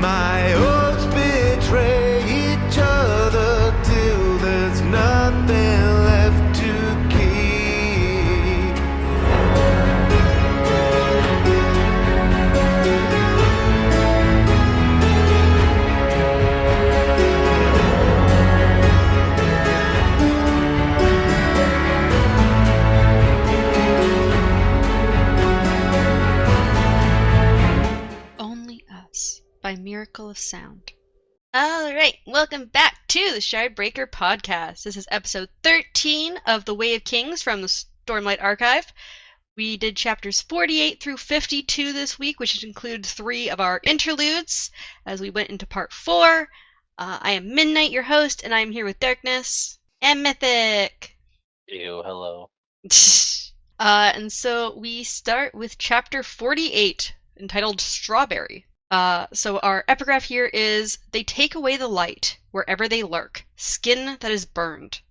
My oaths betray each other till there's nothing left to keep. Only Us by Miracle of Sound. Alright, welcome back to the Shardbreaker podcast. This is episode 13 of The Way of Kings from the Stormlight Archive. We did chapters 48 through 52 this week, which includes 3 of our interludes as we went into part 4. I am Midnight, your host, and I am here with Darkness and Mythic. Ew, hello. And so we start with chapter 48, entitled Strawberry. So our epigraph here is, they take away the light, wherever they lurk, skin that is burned.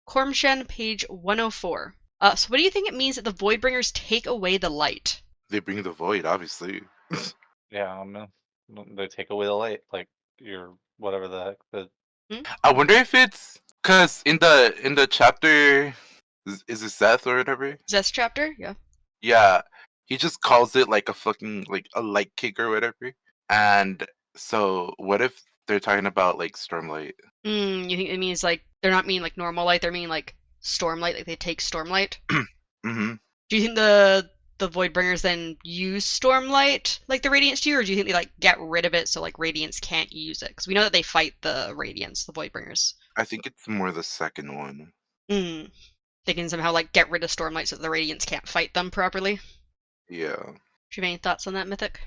Kormshen, page 104. So what do you think it means that the Voidbringers take away the light? They bring the void, obviously. Yeah, they take away the light, like your whatever the heck. I wonder if it's because in the chapter, is it Seth or whatever? Zeth's chapter? Yeah. Yeah, he just calls it like a fucking like a light kick or whatever. And so, what if they're talking about like Stormlight? You think it means like, they're not meaning like normal light, they're meaning like stormlight, like they take stormlight? Mm-hmm. Do you think the Voidbringers then use stormlight like the Radiants do, or do you think they like get rid of it so like Radiants can't use it? Because we know that they fight the Radiants, the Voidbringers. I think it's more the second one. They can somehow like get rid of stormlight so that the Radiants can't fight them properly. Yeah. Do you have any thoughts on that, Mythic?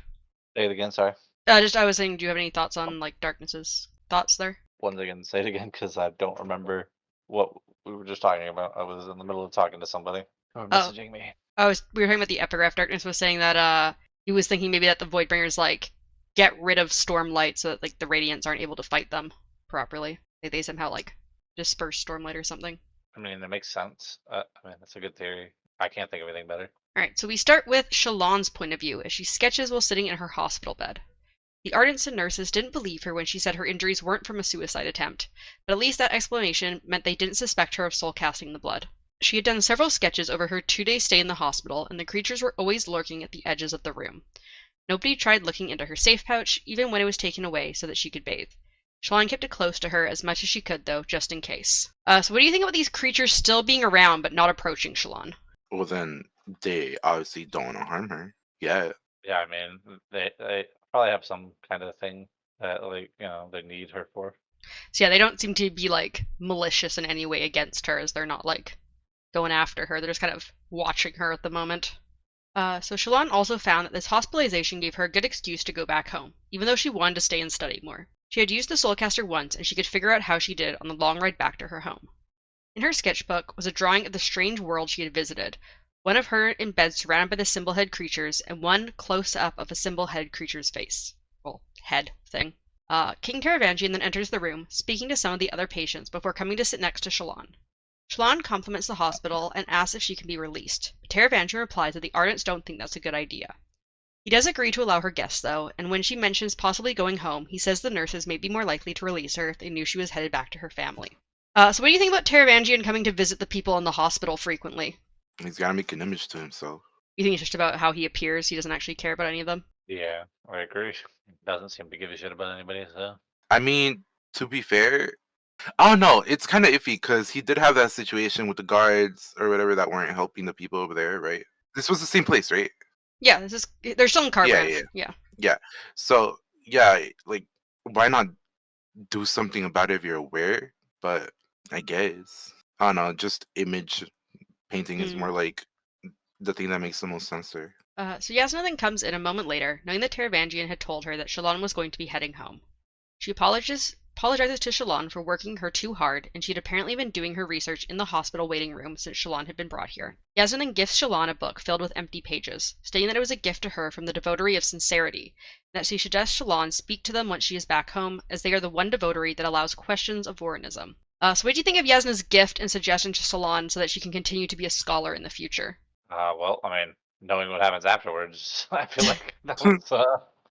Say it again, sorry. I was saying, do you have any thoughts on like Darkness's thoughts there? Once again, say it again, because I don't remember what we were just talking about. I was in the middle of talking to somebody. Or messaging me. We were talking about the epigraph. Darkness was saying that he was thinking maybe that the Voidbringers like get rid of stormlight so that like the Radiants aren't able to fight them properly. Like they somehow like disperse stormlight or something. I mean, that makes sense. That's a good theory. I can't think of anything better. Alright, so we start with Shallan's point of view as she sketches while sitting in her hospital bed. The Ardenson nurses didn't believe her when she said her injuries weren't from a suicide attempt, but at least that explanation meant they didn't suspect her of soul casting the blood. She had done several sketches over her 2-day stay in the hospital, and the creatures were always lurking at the edges of the room. Nobody tried looking into her safe pouch, even when it was taken away so that she could bathe. Shallan kept it close to her as much as she could, though, just in case. So what do you think about these creatures still being around but not approaching Shallan? Well, then they obviously don't want to harm her. Yeah. Yeah, I mean, they probably have some kind of thing that, like, they need her for. So yeah, they don't seem to be, like, malicious in any way against her, as they're not, like, going after her. They're just kind of watching her at the moment. So Shallan also found that this hospitalization gave her a good excuse to go back home, even though she wanted to stay and study more. She had used the Soulcaster once, and she could figure out how she did on the long ride back to her home. In her sketchbook was a drawing of the strange world she had visited, one of her in bed surrounded by the symbol-head creatures, and one close-up of a symbol-head creature's face. Well, head thing. King Taravangian then enters the room, speaking to some of the other patients before coming to sit next to Shallan. Shallan compliments the hospital and asks if she can be released, but Taravangian replies that the Ardents don't think that's a good idea. He does agree to allow her guests, though, and when she mentions possibly going home, he says the nurses may be more likely to release her if they knew she was headed back to her family. So what do you think about Taravangian coming to visit the people in the hospital frequently? He's got to make an image to himself. You think it's just about how he appears? He doesn't actually care about any of them? Yeah, I agree. Doesn't seem to give a shit about anybody, so. I mean, to be fair, I don't know. It's kind of iffy because he did have that situation with the guards or whatever that weren't helping the people over there, right? This was the same place, right? Yeah, they're still in Carbranch. Yeah. So, yeah, like, why not do something about it if you're aware? But I guess, I don't know, just image painting is more like the thing that makes the most sense there. So Yasna then comes in a moment later, knowing that Taravangian had told her that Shallan was going to be heading home. She apologizes to Shallan for working her too hard, and she had apparently been doing her research in the hospital waiting room since Shallan had been brought here. Yasna then gifts Shallan a book filled with empty pages, stating that it was a gift to her from the Devotary of Sincerity, and that she suggests Shallan speak to them once she is back home, as they are the one Devotary that allows questions of Vorinism. So what do you think of Yasna's gift and suggestion to Shallan so that she can continue to be a scholar in the future? Well, I mean, knowing what happens afterwards, I feel like that was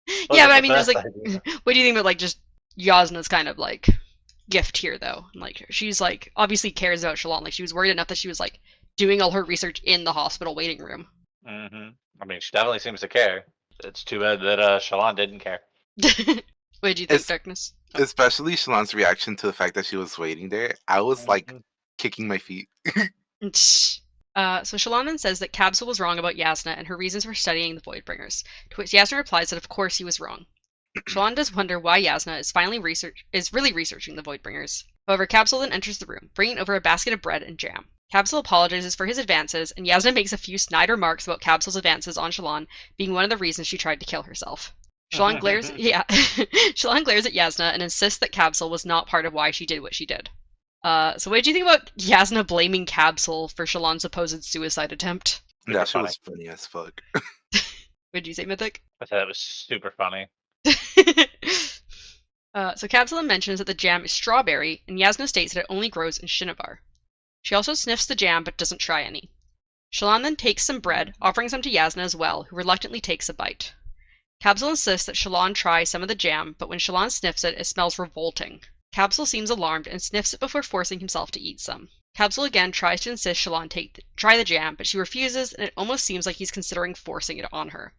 Yeah, Wasn't but I the mean, there's best like, idea. what do you think about like just Yasna's kind of like gift here though? Like, she's like obviously cares about Shalon. Like, she was worried enough that she was like doing all her research in the hospital waiting room. I mean, she definitely seems to care. It's too bad that Shalon didn't care. What did you think, Es- Darkness? Especially Shalon's reaction to the fact that she was waiting there. I was like Mhm. kicking my feet. So Shalon then says that Cabsel was wrong about Yasna and her reasons for studying the Voidbringers, to which Yasna replies that of course he was wrong. Shalon does wonder why Yasna is really researching the Voidbringers. However, Cabsel then enters the room, bringing over a basket of bread and jam. Cabsel apologizes for his advances, and Yasna makes a few snide remarks about Cabsel's advances on Shalon being one of the reasons she tried to kill herself. Shalon glares, Shalon glares at Yasna and insists that Cabsel was not part of why she did what she did. So what did you think about Yasna blaming Cabsel for Shalon's supposed suicide attempt? That shit funny. was funny as fuck. What did you say, Mythic? I thought it was super funny. So Cabsel mentions that the jam is strawberry, and Yasna states that it only grows in Shinovar. She also sniffs the jam but doesn't try any. Shalon then takes some bread, offering some to Yasna as well, who reluctantly takes a bite. Cabsel insists that Shalon try some of the jam, but when Shalon sniffs it, it smells revolting. Cabsel seems alarmed and sniffs it before forcing himself to eat some. Cabsel again tries to insist Shalon try the jam, but she refuses, and it almost seems like he's considering forcing it on her.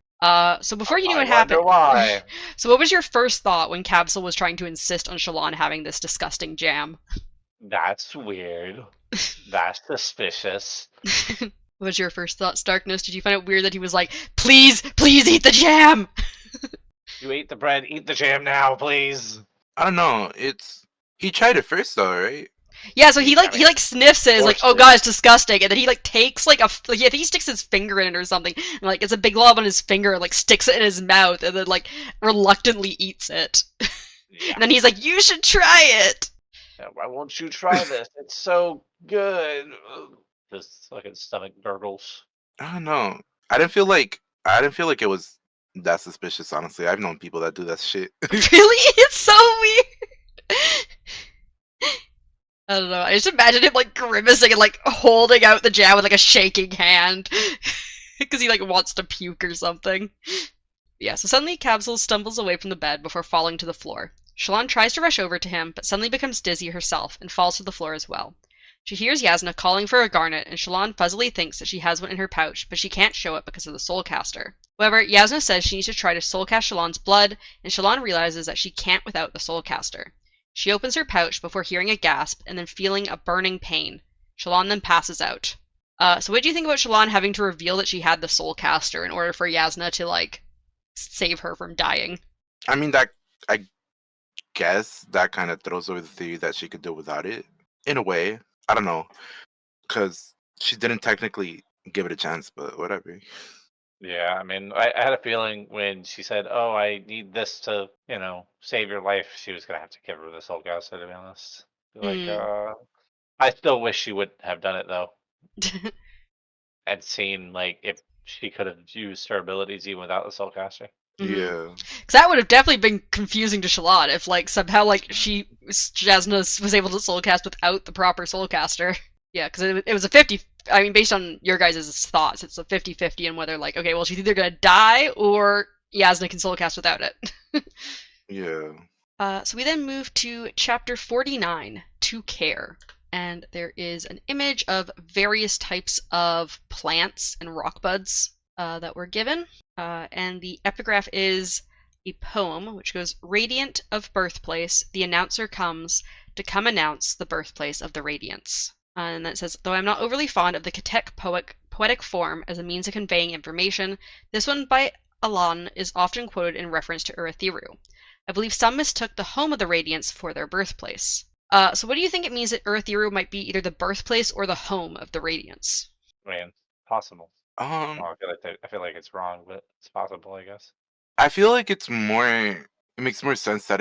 So before you knew what happened, Why? so what was your first thought when Cabsel was trying to insist on Shalon having this disgusting jam? That's weird. That's suspicious. What was your first thought, Starkness? Did you find it weird that he was like, please eat the jam? You ate the bread, eat the jam now, please. I don't know. He tried it first though, right? Yeah, so he sniffs it, is like, forced oh it. god, it's disgusting, and then he like takes like I think he sticks his finger in it or something, and like it's a big glob on his finger, and, like sticks it in his mouth, and then like reluctantly eats it. Yeah. And then he's like, you should try it. Why won't you try this? It's so good. This fucking stomach gurgles. I don't know. I didn't feel like it was that suspicious, honestly. I've known people that do that shit. Really? It's so weird. I don't know. I just imagine him like grimacing and like holding out the jam with like a shaking hand because he like wants to puke or something. Yeah, so suddenly Cabsel stumbles away from the bed before falling to the floor. Shalon tries to rush over to him, but suddenly becomes dizzy herself and falls to the floor as well. She hears Yasna calling for a garnet, and Shalon fuzzily thinks that she has one in her pouch, but she can't show it because of the soulcaster. However, Yasna says she needs to try to soulcast Shalon's blood, and Shalon realizes that she can't without the soulcaster. She opens her pouch before hearing a gasp and then feeling a burning pain. Shalon then passes out. So what do you think about Shalon having to reveal that she had the soulcaster in order for Yasna to, like, save her from dying? I mean, I guess that kind of throws away the theory that she could do without it. In a way, I don't know, because she didn't technically give it a chance, but whatever. Yeah, I mean, I had a feeling when she said, "Oh, I need this to, save your life," she was gonna have to give her the soul gas. To be honest, I still wish she would have done it though, and seen like if she could have used her abilities even without the soul caster. Yeah. Because that would have definitely been confusing to Shalon if, like, somehow, like, Jasna was able to soulcast without the proper soulcaster. Yeah, because it was a 50, I mean, based on your guys' thoughts, it's a 50-50 on whether, like, okay, well, she's either gonna die or Yasna can soulcast without it. Yeah. So we then move to chapter 49, To Care. And there is an image of various types of plants and rock buds that were given. And the epigraph is a poem which goes, Radiant of birthplace, the announcer comes to come announce the birthplace of the radiance. And that says, though I'm not overly fond of the Katek poetic form as a means of conveying information, this one by Alan is often quoted in reference to Urithiru. I believe some mistook the home of the radiance for their birthplace. So what do you think it means that Urithiru might be either the birthplace or the home of the radiance? I mean, possible. Um, Well, I feel like it's wrong, but it's possible, I guess. I feel like it makes more sense that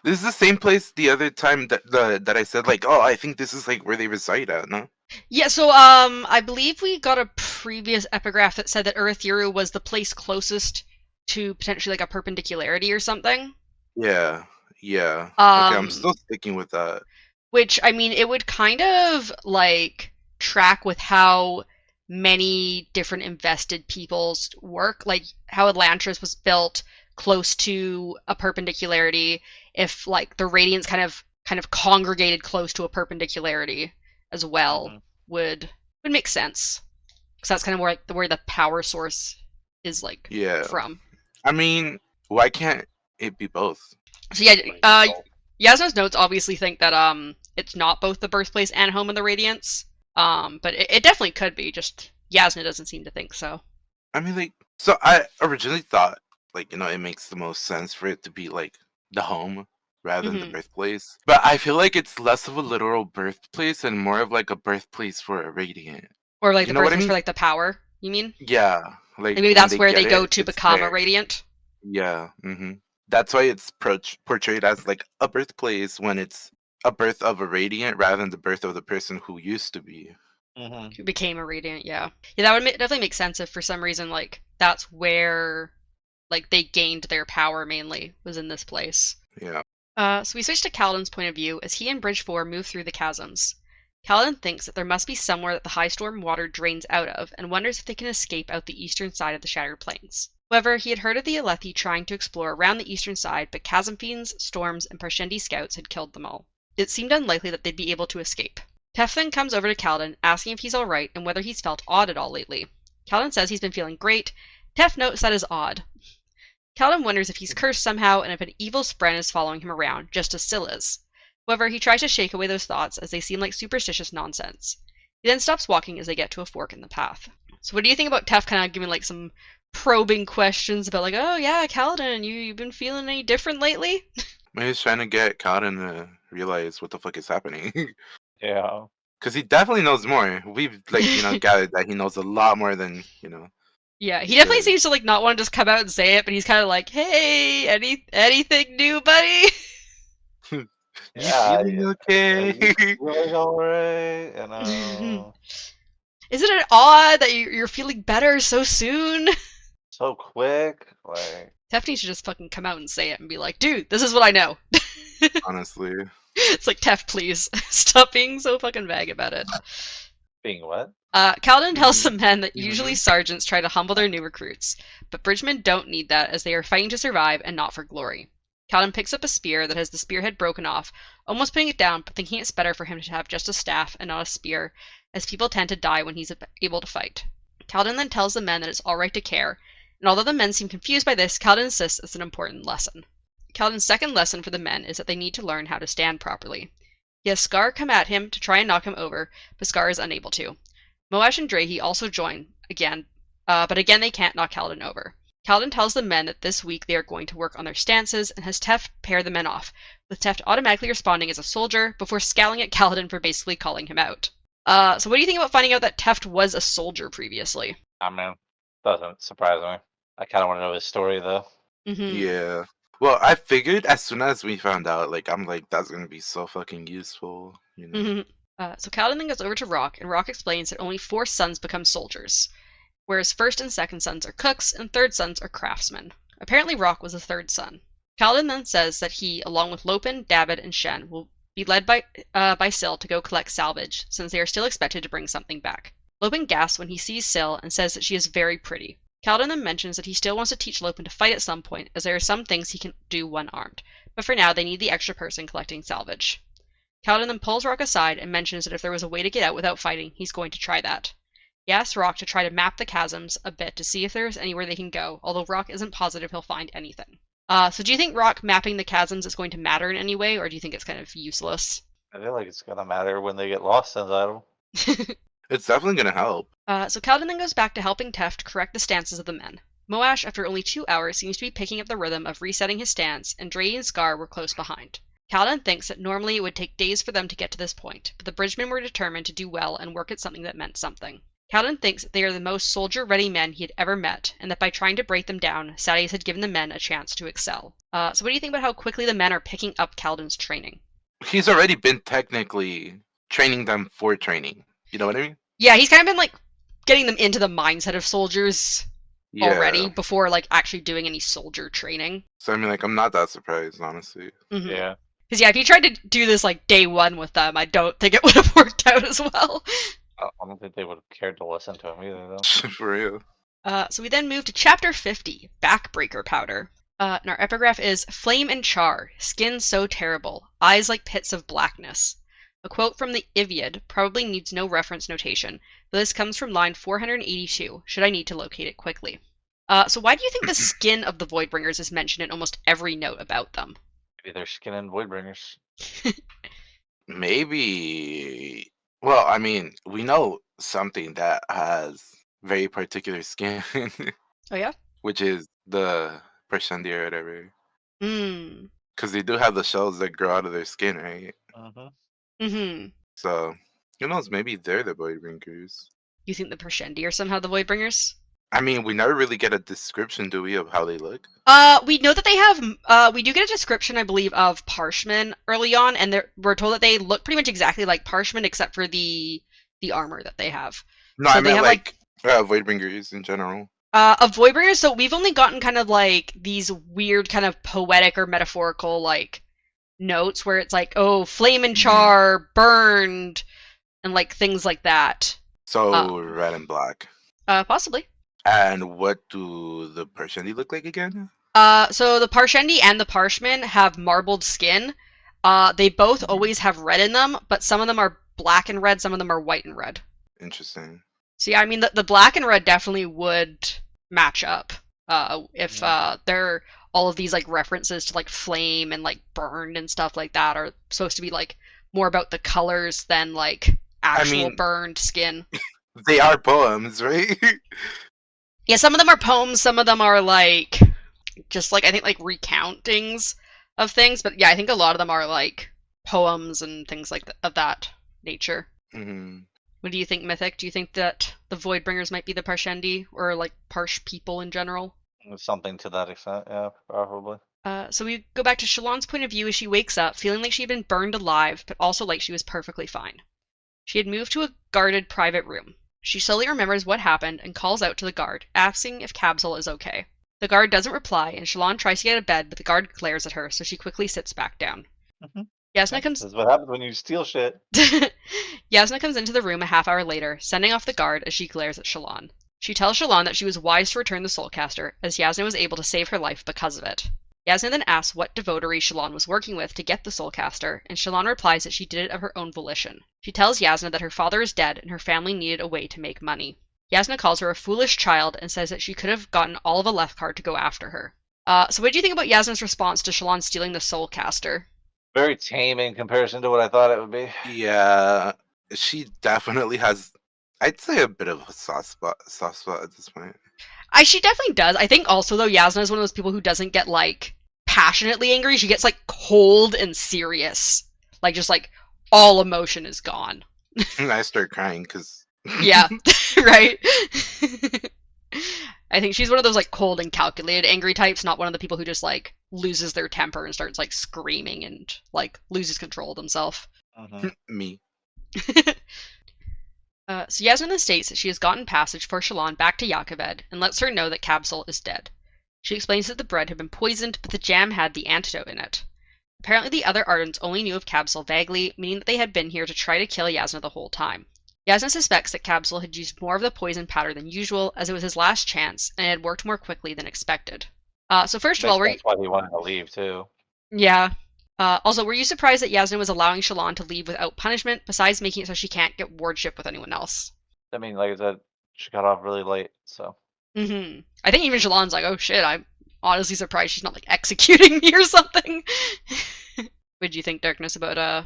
this is the same place the other time that I said like, oh, I think this is like where they reside at, no? Yeah, so I believe we got a previous epigraph that said that Urithiru was the place closest to potentially like a perpendicularity or something. Yeah. Okay, I'm still sticking with that. Which, I mean, it would kind of like track with how many different invested peoples work, like how Elantris was built close to a perpendicularity, if like the radiance kind of congregated close to a perpendicularity as well, would make sense. Because that's kind of where the power source is like Yeah. from. I mean, why can't it be both? So yeah, Yasno's notes obviously think that it's not both the birthplace and home of the Radiance. But it definitely could be. Just Yasna doesn't seem to think so. I mean, like, so I originally thought, like, you know, it makes the most sense for it to be like the home rather than the birthplace. But I feel like it's less of a literal birthplace and more of like a birthplace for a radiant. Or like You the know what I birthplace mean? for like the power, you mean? Yeah, like Like maybe when that's they where get they go it, to it's become a there. Radiant. Yeah. That's why it's portrayed as like a birthplace when it's a birth of a radiant rather than the birth of the person who used to be. Who became a Radiant, yeah. Yeah, that would definitely make sense if for some reason, like, that's where, like, they gained their power mainly, was in this place. Yeah. So we switch to Kaladin's point of view as he and Bridge 4 move through the chasms. Kaladin thinks that there must be somewhere that the high storm water drains out of, and wonders if they can escape out the eastern side of the Shattered Plains. However, he had heard of the Alethi trying to explore around the eastern side, but chasm fiends, storms, and Parshendi scouts had killed them all. It seemed unlikely that they'd be able to escape. Tef then comes over to Kaladin, asking if he's alright and whether he's felt odd at all lately. Kaladin says he's been feeling great. Tef notes that is odd. Kaladin wonders if he's cursed somehow and if an evil spren is following him around, just as Syl is. However, he tries to shake away those thoughts as they seem like superstitious nonsense. He then stops walking as they get to a fork in the path. So what do you think about Tef kind of giving like some probing questions about like, oh yeah, Kaladin, you've been feeling any different lately? Maybe he's trying to get Kaladin to realize what the fuck is happening. Yeah. Because he definitely knows more. We've, like, you know, gathered that he knows a lot more than, you know. Yeah, he definitely seems to like not want to just come out and say it, but he's kind of like, hey, anything new, buddy? You Yeah, feeling okay? Really alright, you know. Isn't it odd that you're feeling better so soon? So quick, like. Tef should just fucking come out and say it and be like, dude, this is what I know. Honestly. It's like, Tef, please, stop being so fucking vague about it. Being what? Kaladin tells the men that usually sergeants try to humble their new recruits, but Bridgemen don't need that as they are fighting to survive and not for glory. Kaladin picks up a spear that has the spearhead broken off, almost putting it down, but thinking it's better for him to have just a staff and not a spear, as people tend to die when he's able to fight. Kaladin then tells the men that it's alright to care, and although the men seem confused by this, Kaladin insists it's an important lesson. Kaladin's second lesson for the men is that they need to learn how to stand properly. He has Scar come at him to try and knock him over, but Scar is unable to. Moash and Drehi also join again, but again they can't knock Kaladin over. Kaladin tells the men that this week they are going to work on their stances and has Teft pair the men off, with Teft automatically responding as a soldier before scowling at Kaladin for basically calling him out. So what do you think about finding out that Teft was a soldier previously? I mean, doesn't surprise me. I kind of want to know his story, though. Yeah. Well, I figured as soon as we found out, like, I'm like, that's gonna be so fucking useful, you know? So Kaladin then goes over to Rock, and Rock explains that only 4 sons become soldiers, whereas first and second sons are cooks, and third sons are craftsmen. Apparently Rock was the third son. Kaladin then says that he, along with Lopin, David, and Shen, will be led by Syl to go collect salvage, since they are still expected to bring something back. Lopin gasps when he sees Syl and says that she is very pretty. Kaladin then mentions that he still wants to teach Lopin to fight at some point, as there are some things he can do one-armed, but for now they need the extra person collecting salvage. Kaladin then pulls Rock aside and mentions that if there was a way to get out without fighting, he's going to try that. He asks Rock to try to map the chasms a bit to see if there is anywhere they can go, although Rock isn't positive he'll find anything. So do you think Rock mapping the chasms is going to matter in any way, or do you think it's kind of useless? I feel like it's gonna matter when they get lost inside them. It's definitely gonna help. So Kaladin then goes back to helping Teft correct the stances of the men. Moash, after only 2 hours, seems to be picking up the rhythm of resetting his stance, and Dre and Scar were close behind. Kaladin thinks that normally it would take days for them to get to this point, but the Bridgemen were determined to do well and work at something that meant something. Kaladin thinks that they are the most soldier-ready men he had ever met, and that by trying to break them down, Sadeas had given the men a chance to excel. So what do you think about how quickly the men are picking up Kaladin's training? He's already been technically training them for training. You know what I mean? Yeah, he's kind of been like getting them into the mindset of soldiers already before like actually doing any soldier training. So I mean, like, I'm not that surprised, honestly. Yeah. Because yeah, if he tried to do this like day 1 with them, I don't think it would have worked out as well. I don't think they would have cared to listen to him either, though. For real. So we then move to Chapter 50, Backbreaker Powder. And our epigraph is Flame and char, skin so terrible, eyes like pits of blackness. A quote from the Iliad probably needs no reference notation, but this comes from line 482, should I need to locate it quickly. So why do you think the skin of the Voidbringers is mentioned in almost every note about them? Maybe they're skin and Voidbringers. Maybe. Well, I mean, we know something that has very particular skin, Oh yeah? which is the Pershendia or whatever. Hmm. Because they do have the shells that grow out of their skin, right? Mm-hmm. So, who knows? Maybe they're the Voidbringers. You think the Pershendi are somehow the Voidbringers? I mean, we never really get a description, do we, of how they look? We know that they have, we do get a description, I believe, of Parshmen early on, and we're told that they look pretty much exactly like Parshmen, except for the armor that they have. No, So I they meant have, Voidbringers in general. of Voidbringers, so we've only gotten kind of like these weird kind of poetic or metaphorical like notes where it's like, oh, flame and char, burned, and like things like that. So red and black. Possibly. And what do the Pershendi look like again? So the Parshendi and the Parshmen have marbled skin. They both always have red in them, but some of them are black and red, some of them are white and red. Interesting. So yeah, I mean the black and red definitely would match up. If they're all of these like references to like flame and like burned and stuff like that are supposed to be like more about the colors than like actual burned skin. They are poems, right? Yeah, some of them are poems, some of them are like just like I think like recountings of things, but yeah, I think a lot of them are like poems and things like of that nature. Mm-hmm. What do you think, Mythic? Do you think that the Voidbringers might be the Parshendi or like Parsh people in general? Something to that extent, yeah, probably. So we go back to Shallan's point of view as she wakes up, feeling like she had been burned alive, but also like she was perfectly fine. She had moved to a guarded private room. She slowly remembers what happened and calls out to the guard, asking if Kabzel is okay. The guard doesn't reply, and Shallan tries to get out of bed, but the guard glares at her, so she quickly sits back down. Yasna comes. This is what happens when you steal shit. Yasna comes into the room a half hour later, sending off the guard as she glares at Shallan. She tells Shallan that she was wise to return the Soulcaster, as Yasna was able to save her life because of it. Yasna then asks what devotee Shallan was working with to get the Soulcaster, and Shallan replies that she did it of her own volition. She tells Yasna that her father is dead and her family needed a way to make money. Yasna calls her a foolish child and says that she could have gotten all of a Lefkard to go after her. So what do you think about Yasna's response to Shallan stealing the Soulcaster? Very tame in comparison to what I thought it would be. Yeah, she definitely has, I'd say, a bit of a soft spot at this point. She definitely does. I think also though Yasna is one of those people who doesn't get like passionately angry. She gets like cold and serious. Like just like all emotion is gone. And I start crying because. Yeah, right. I think she's one of those like cold and calculated angry types, not one of the people who just like loses their temper and starts like screaming and like loses control of themselves. Me. So Yasna then states that she has gotten passage for Shallan back to Yaakoved and lets her know that Kabzel is dead. She explains that the bread had been poisoned, but the jam had the antidote in it. Apparently the other Ardents only knew of Kabzel vaguely, meaning that they had been here to try to kill Yasna the whole time. Yasna suspects that Kabzel had used more of the poison powder than usual, as it was his last chance, and it had worked more quickly than expected. So first of all, that's why he wanted to leave too. Yeah. Also, were you surprised that Yasna was allowing Shallan to leave without punishment, besides making it so she can't get wardship with anyone else? I mean, like I said, she got off really late, so. I think even Shallan's like, oh shit, I'm honestly surprised she's not like executing me or something. What do you think, Darkness, about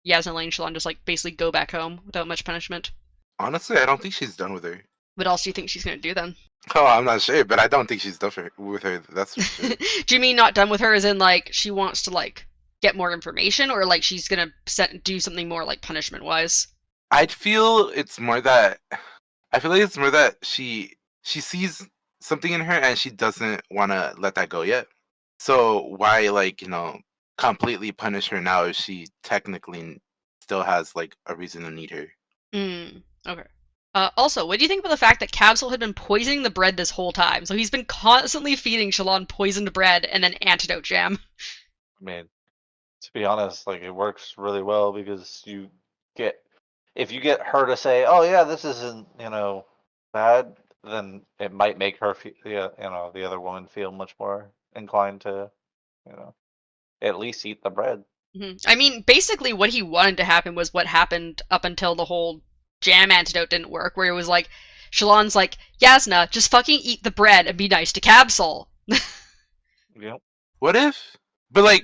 Yasna letting Shallan just like basically go back home without much punishment? Honestly, I don't think she's done with her. What else do you think she's gonna do then? Oh, I'm not sure, but I don't think she's done with her. That's for sure. Do you mean not done with her as in like she wants to like get more information, or like she's gonna do something more like punishment wise? I feel it's more that she sees something in her and she doesn't want to let that go yet. So why completely punish her now if she technically still has like a reason to need her? Okay. Also, what do you think about the fact that Kabzel had been poisoning the bread this whole time? So he's been constantly feeding Shallan poisoned bread and then antidote jam. I mean, to be honest, like it works really well because if you get her to say, "Oh yeah, this isn't bad," then it might make her feel, the other woman feel much more inclined to, at least eat the bread. I mean, basically what he wanted to happen was what happened up until the whole jam antidote didn't work, where it was like, Shalon's like, Yasna, just fucking eat the bread and be nice to Cabsol. Yep. What if? But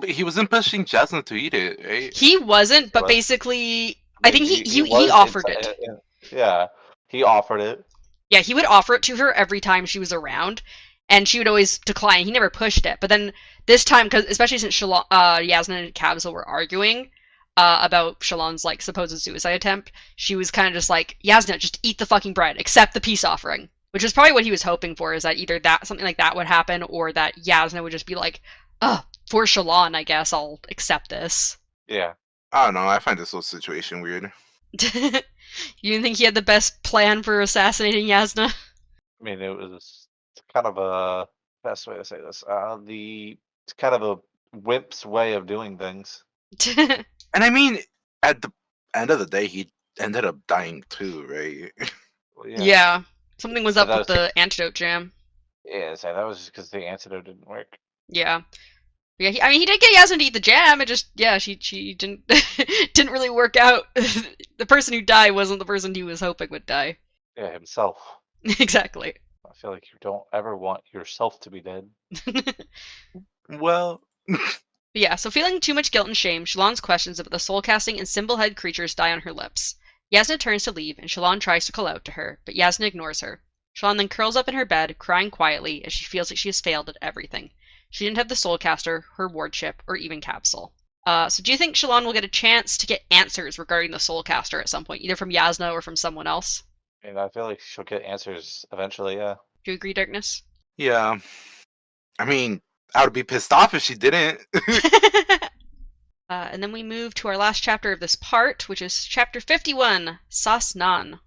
he wasn't pushing Jasmine to eat it, right? He wasn't, but But- basically, I think he was offered inside- it. Yeah, he offered it. Yeah, he would offer it to her every time she was around, and she would always decline. He never pushed it. But then this time, because especially since Yasmin and Cabsel were arguing about Shalon's like supposed suicide attempt, she was kind of just like, Yasmin, just eat the fucking bread, accept the peace offering. Which is probably what he was hoping for, is that either that something like that would happen, or that Yasmin would just be like, for Shalon, I guess I'll accept this. Yeah. I don't know. I find this whole situation weird. You didn't think he had the best plan for assassinating Yasna? I mean, it's kind of a best way to say this. It's kind of a wimp's way of doing things. And I mean, at the end of the day, he ended up dying too, right? Well, Yeah. Something was up But with that the antidote jam. Yeah, so that was just because the antidote didn't work. Yeah. Yeah, I mean, he did get Yasmin to eat the jam. It just, yeah, she didn't didn't really work out. The person who died wasn't the person he was hoping would die. Yeah, himself. Exactly. I feel like you don't ever want yourself to be dead. Well, But yeah, so feeling too much guilt and shame, Shalon's questions about the soul casting and symbol head creatures die on her lips. Yasna turns to leave, and Shalon tries to call out to her, but Yasna ignores her. Shalon then curls up in her bed, crying quietly as she feels like she has failed at everything. She didn't have the soulcaster, her wardship, or even Capsule. So do you think Shalon will get a chance to get answers regarding the soulcaster at some point, either from Yasna or from someone else? And I feel like she'll get answers eventually, yeah. Do you agree, Darkness? yeah. I mean, I would be pissed off if she didn't. And then we move to our last chapter of this part, which is chapter 51, Sasnan,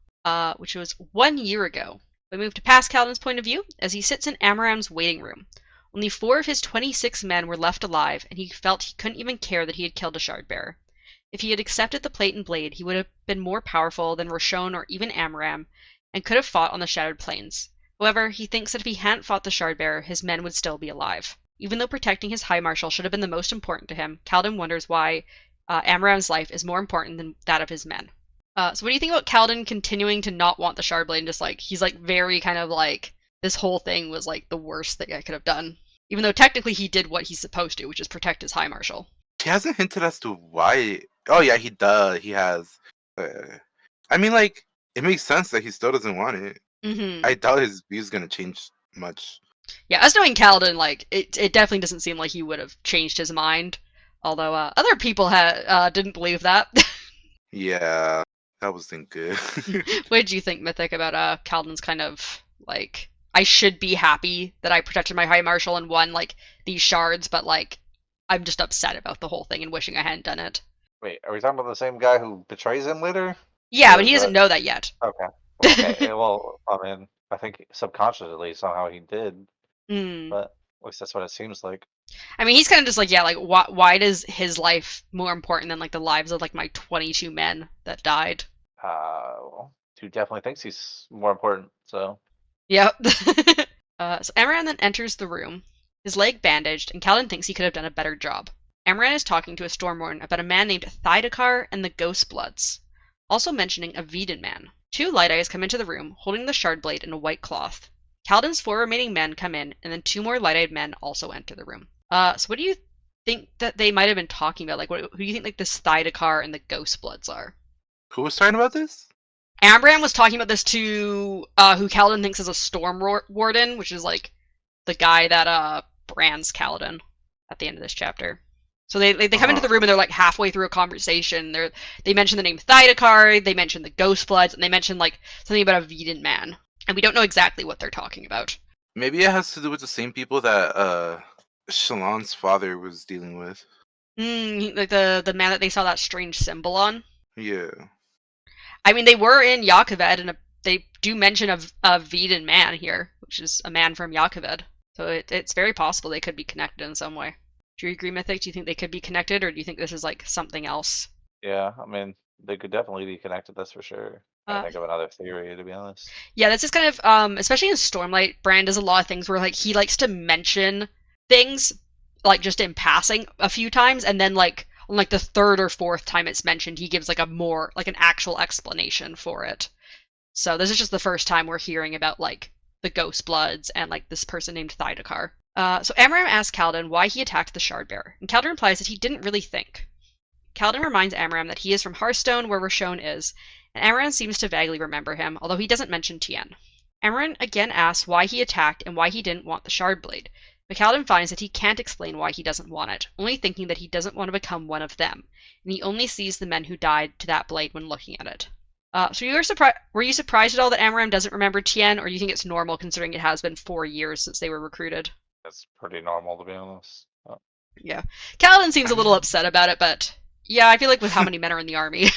which was 1 year ago. We move to Pascal's point of view as he sits in Amaram's waiting room. Only 4 of his 26 men were left alive, and he felt he couldn't even care that he had killed a Shardbearer. If he had accepted the plate and blade, he would have been more powerful than Roshon or even Amaram, and could have fought on the Shattered Plains. However, he thinks that if he hadn't fought the Shardbearer, his men would still be alive. Even though protecting his High Marshal should have been the most important to him, Kaladin wonders why Amaram's life is more important than that of his men. So what do you think about Kaladin continuing to not want the Shardblade and just like, he's like very kind of like, this whole thing was like the worst thing I could have done. Even though technically he did what he's supposed to, which is protect his High Marshal. He hasn't hinted as to why. Oh yeah, he does. He has. I mean, like, it makes sense that he still doesn't want it. Mm-hmm. I doubt his view's gonna change much. Yeah, us knowing Kaladin, like, it definitely doesn't seem like he would have changed his mind. Although other people didn't believe that. Yeah, that wasn't good. What did you think, Mythic, about Kaladin's kind of like, I should be happy that I protected my High Marshal and won like these shards, but like I'm just upset about the whole thing and wishing I hadn't done it. Wait, are we talking about the same guy who betrays him later? Yeah, Or but he is doesn't that- know that yet. Okay. Okay, well, I mean, I think subconsciously somehow he did, Hmm. but at least that's what it seems like. I mean, he's kind of just like, yeah, like why does his life more important than like the lives of like my 22 men that died? Well, he definitely thinks he's more important, so. Yep. So Amaran then enters the room, his leg bandaged, and Kaladin thinks he could have done a better job. Amaran is talking to a Stormborn about a man named Thydakar and the Ghost Bloods, also mentioning a Veden man. 2 Light Eyes come into the room, holding the Shardblade in a white cloth. Kaladin's 4 remaining men come in, and then 2 more Light-Eyed men also enter the room. So what do you think that they might have been talking about? Like, who do you think like this Thydakar and the Ghost Bloods are? Who was talking about this? Ambran was talking about this to who Kaladin thinks is a Storm Warden, which is like the guy that brands Kaladin at the end of this chapter. So they come into the room and they're like halfway through a conversation. They mention the name Thydakar, they mention the Ghost Bloods, and they mention like something about a Veden man. And we don't know exactly what they're talking about. Maybe it has to do with the same people that Shalon's father was dealing with. Like the man that they saw that strange symbol on. Yeah. I mean, they were in Yakoved, and they do mention a Veden man here, which is a man from Yakoved. So it's very possible they could be connected in some way. Do you agree, Mythic? Do you think they could be connected, or do you think this is like something else? Yeah, I mean, they could definitely be connected, that's for sure. I think of another theory, to be honest. Yeah, that's just kind of, especially in Stormlight, Bran does a lot of things where like he likes to mention things, like, just in passing a few times, and then, like, on, like, the third or fourth time it's mentioned, he gives, like, an actual explanation for it. So this is just the first time we're hearing about, like, the Ghost Bloods and, like, this person named Thydakar. So Amram asks Kaladin why he attacked the Shardbearer, and Kaladin replies that he didn't really think. Kaladin reminds Amram that he is from Hearthstone, where Roshone is, and Amram seems to vaguely remember him, although he doesn't mention Tien. Amram again asks why he attacked and why he didn't want the Shardblade, but Kaladin finds that he can't explain why he doesn't want it, only thinking that he doesn't want to become one of them, and he only sees the men who died to that blade when looking at it. So were you surprised at all that Amram doesn't remember Tien, or do you think it's normal considering it has been 4 years since they were recruited? That's pretty normal, to be honest. Yeah. Kaladin seems a little upset about it, but yeah, I feel like with how many men are in the army.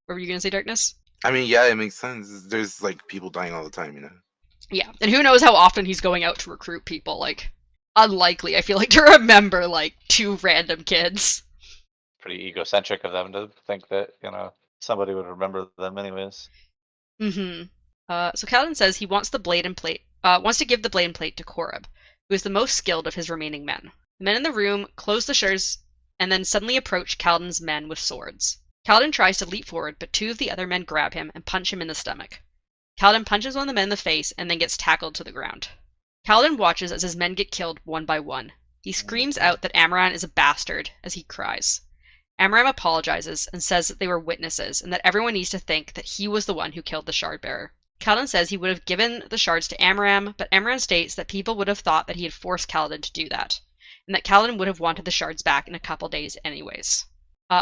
What were you going to say, Darkness? I mean, yeah, it makes sense. There's like people dying all the time, you know. Yeah, and who knows how often he's going out to recruit people. Like, unlikely, I feel like, to remember, like, 2 random kids. Pretty egocentric of them to think that, somebody would remember them anyways. Mm-hmm. So Kaladin says he wants to give the blade and plate to Korab, who is the most skilled of his remaining men. The men in the room close the shutters and then suddenly approach Kaladin's men with swords. Kaladin tries to leap forward, but 2 of the other men grab him and punch him in the stomach. Kaladin punches one of the men in the face and then gets tackled to the ground. Kaladin watches as his men get killed one by one. He screams out that Amaran is a bastard as he cries. Amram apologizes and says that they were witnesses and that everyone needs to think that he was the one who killed the Shardbearer. Kaladin says he would have given the shards to Amram, but Amram states that people would have thought that he had forced Kaladin to do that, and that Kaladin would have wanted the shards back in a couple days anyways.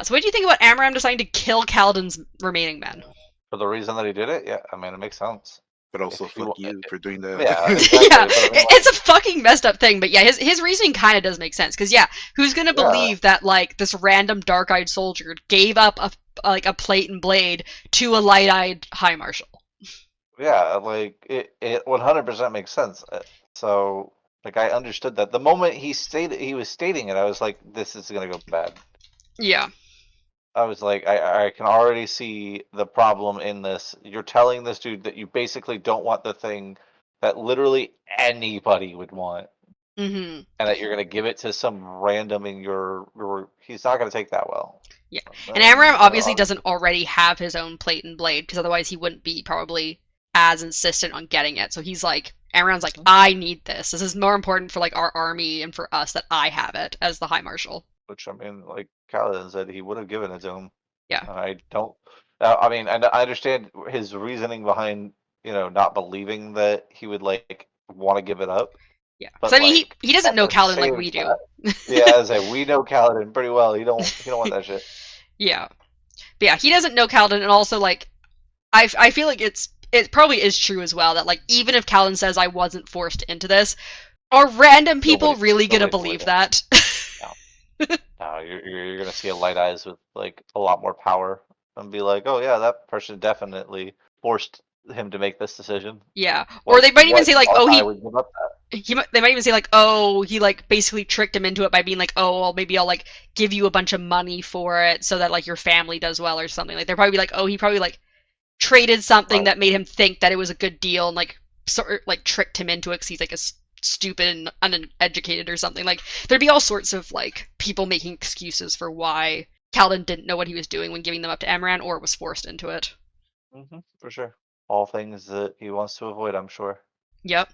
So what do you think about Amram deciding to kill Kaladin's remaining men? For the reason that he did it, yeah, I mean, it makes sense. But also, fuck you for doing that. Yeah, exactly. Yeah, But I mean, it's a fucking messed up thing, but yeah, his reasoning kind of does make sense, because yeah, who's gonna believe that, like, this random dark-eyed soldier gave up a plate and blade to a light-eyed high marshal? Yeah, like, it 100% makes sense. So, like, I understood that. The moment he was stating it, I was like, this is gonna go bad. Yeah. I was like, I can already see the problem in this. You're telling this dude that you basically don't want the thing that literally anybody would want, Mm-hmm. and that you're gonna give it to some random in your he's not gonna take that well. Yeah. And Amram obviously doesn't already have his own plate and blade, because otherwise he wouldn't be probably as insistent on getting it. So he's like, Amram's like, I need this. This is more important for, like, our army and for us that I have it as the High Marshal. Which, I mean, like Kaladin said, he would have given it to him. Yeah. I don't. I mean, I understand his reasoning behind, not believing that he would like want to give it up. Yeah. But, So I mean, like, he doesn't know at the Kaladin like same we do. time- Yeah, I say we know Kaladin pretty well. He don't want that shit. Yeah. But yeah, he doesn't know Kaladin, and also, like, I feel like it probably is true as well that, like, even if Kaladin says I wasn't forced into this, are random people Nobody- really gonna nobody believe would. that? No, you're gonna see a Light Eyes with like a lot more power and be like, oh yeah, that person definitely forced him to make this decision. Yeah. Or they might even say, like, oh, I would give up that. they might even say, like, oh, he, like, basically tricked him into it by being like, oh, well, maybe I'll, like, give you a bunch of money for it so that, like, your family does well or something. Like, they'll probably be like, oh, he probably, like, traded something Right. that made him think that it was a good deal and, like, like, tricked him into it because he's, like, stupid and uneducated or something. Like, there'd be all sorts of, like, people making excuses for why Kaladin didn't know what he was doing when giving them up to Amaran or was forced into it. For sure. All things that he wants to avoid, I'm sure. Yep.